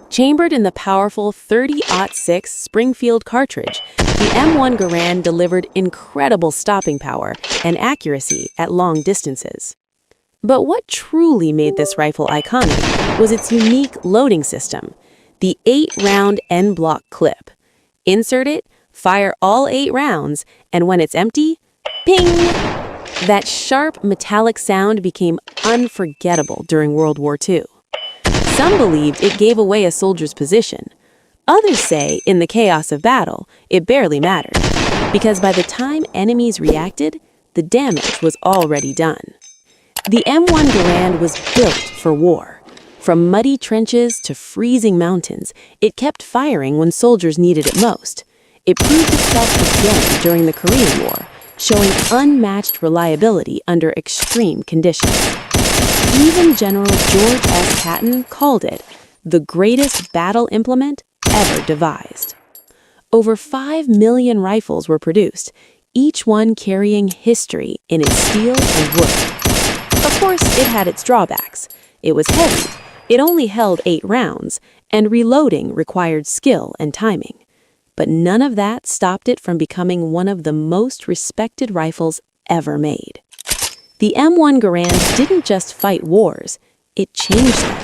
Chambered in the powerful 30-06 Springfield cartridge, the M1 Garand delivered incredible stopping power and accuracy at long distances. But what truly made this rifle iconic was its unique loading system, the 8-round N-block clip. Insert it, fire all 8 rounds, and when it's empty, ping! That sharp metallic sound became unforgettable during World War II. Some believed it gave away a soldier's position. Others say, in the chaos of battle, it barely mattered, because by the time enemies reacted, the damage was already done. The M1 Garand was built for war. From muddy trenches to freezing mountains, it kept firing when soldiers needed it most. It proved itself again during the Korean War, showing unmatched reliability under extreme conditions. Even General George S. Patton called it the greatest battle implement ever devised. Over 5 million rifles were produced, each one carrying history in its steel and wood. Of course, it had its drawbacks. It was heavy, it only held 8 rounds, and reloading required skill and timing. But none of that stopped it from becoming one of the most respected rifles ever made. The M1 Garand didn't just fight wars, it changed them.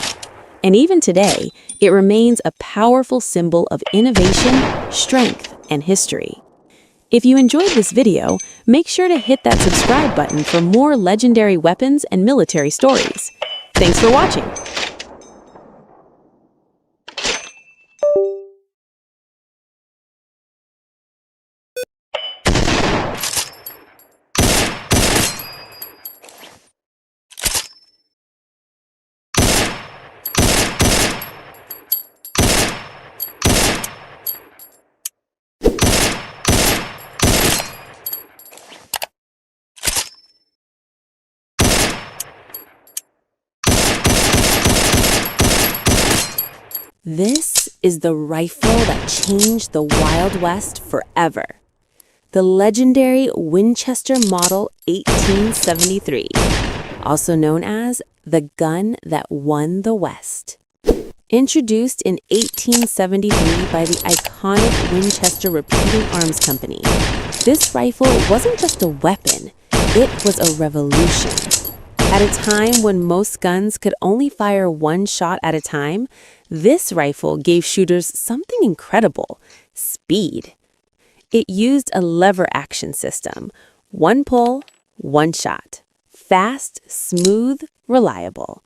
And even today, it remains a powerful symbol of innovation, strength, and history. If you enjoyed this video, make sure to hit that subscribe button for more legendary weapons and military stories. Thanks for watching! This is the rifle that changed the Wild West forever. The legendary Winchester Model 1873, also known as the gun that won the West. Introduced in 1873 by the iconic Winchester Repeating Arms Company, this rifle wasn't just a weapon, it was a revolution. At a time when most guns could only fire one shot at a time, this rifle gave shooters something incredible: speed. It used a lever action system. One pull, one shot. Fast, smooth, reliable.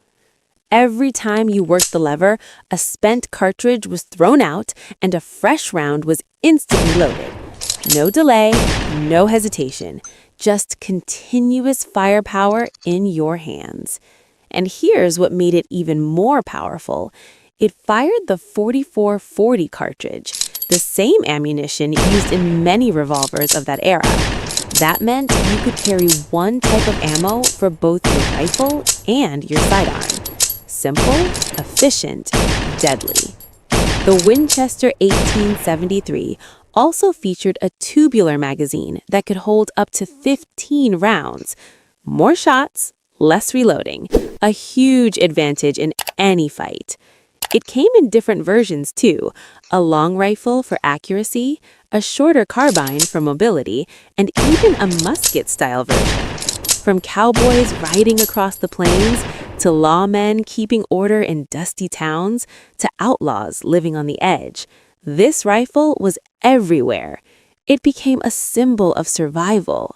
Every time you worked the lever, a spent cartridge was thrown out and a fresh round was instantly loaded. No delay, no hesitation, just continuous firepower in your hands. And here's what made it even more powerful. It fired the .44-40 cartridge, the same ammunition used in many revolvers of that era. That meant you could carry one type of ammo for both your rifle and your sidearm. Simple, efficient, deadly. The Winchester 1873 also featured a tubular magazine that could hold up to 15 rounds. More shots, less reloading, a huge advantage in any fight. It came in different versions too, a long rifle for accuracy, a shorter carbine for mobility, and even a musket-style version. From cowboys riding across the plains, to lawmen keeping order in dusty towns, to outlaws living on the edge, this rifle was everywhere. It became a symbol of survival,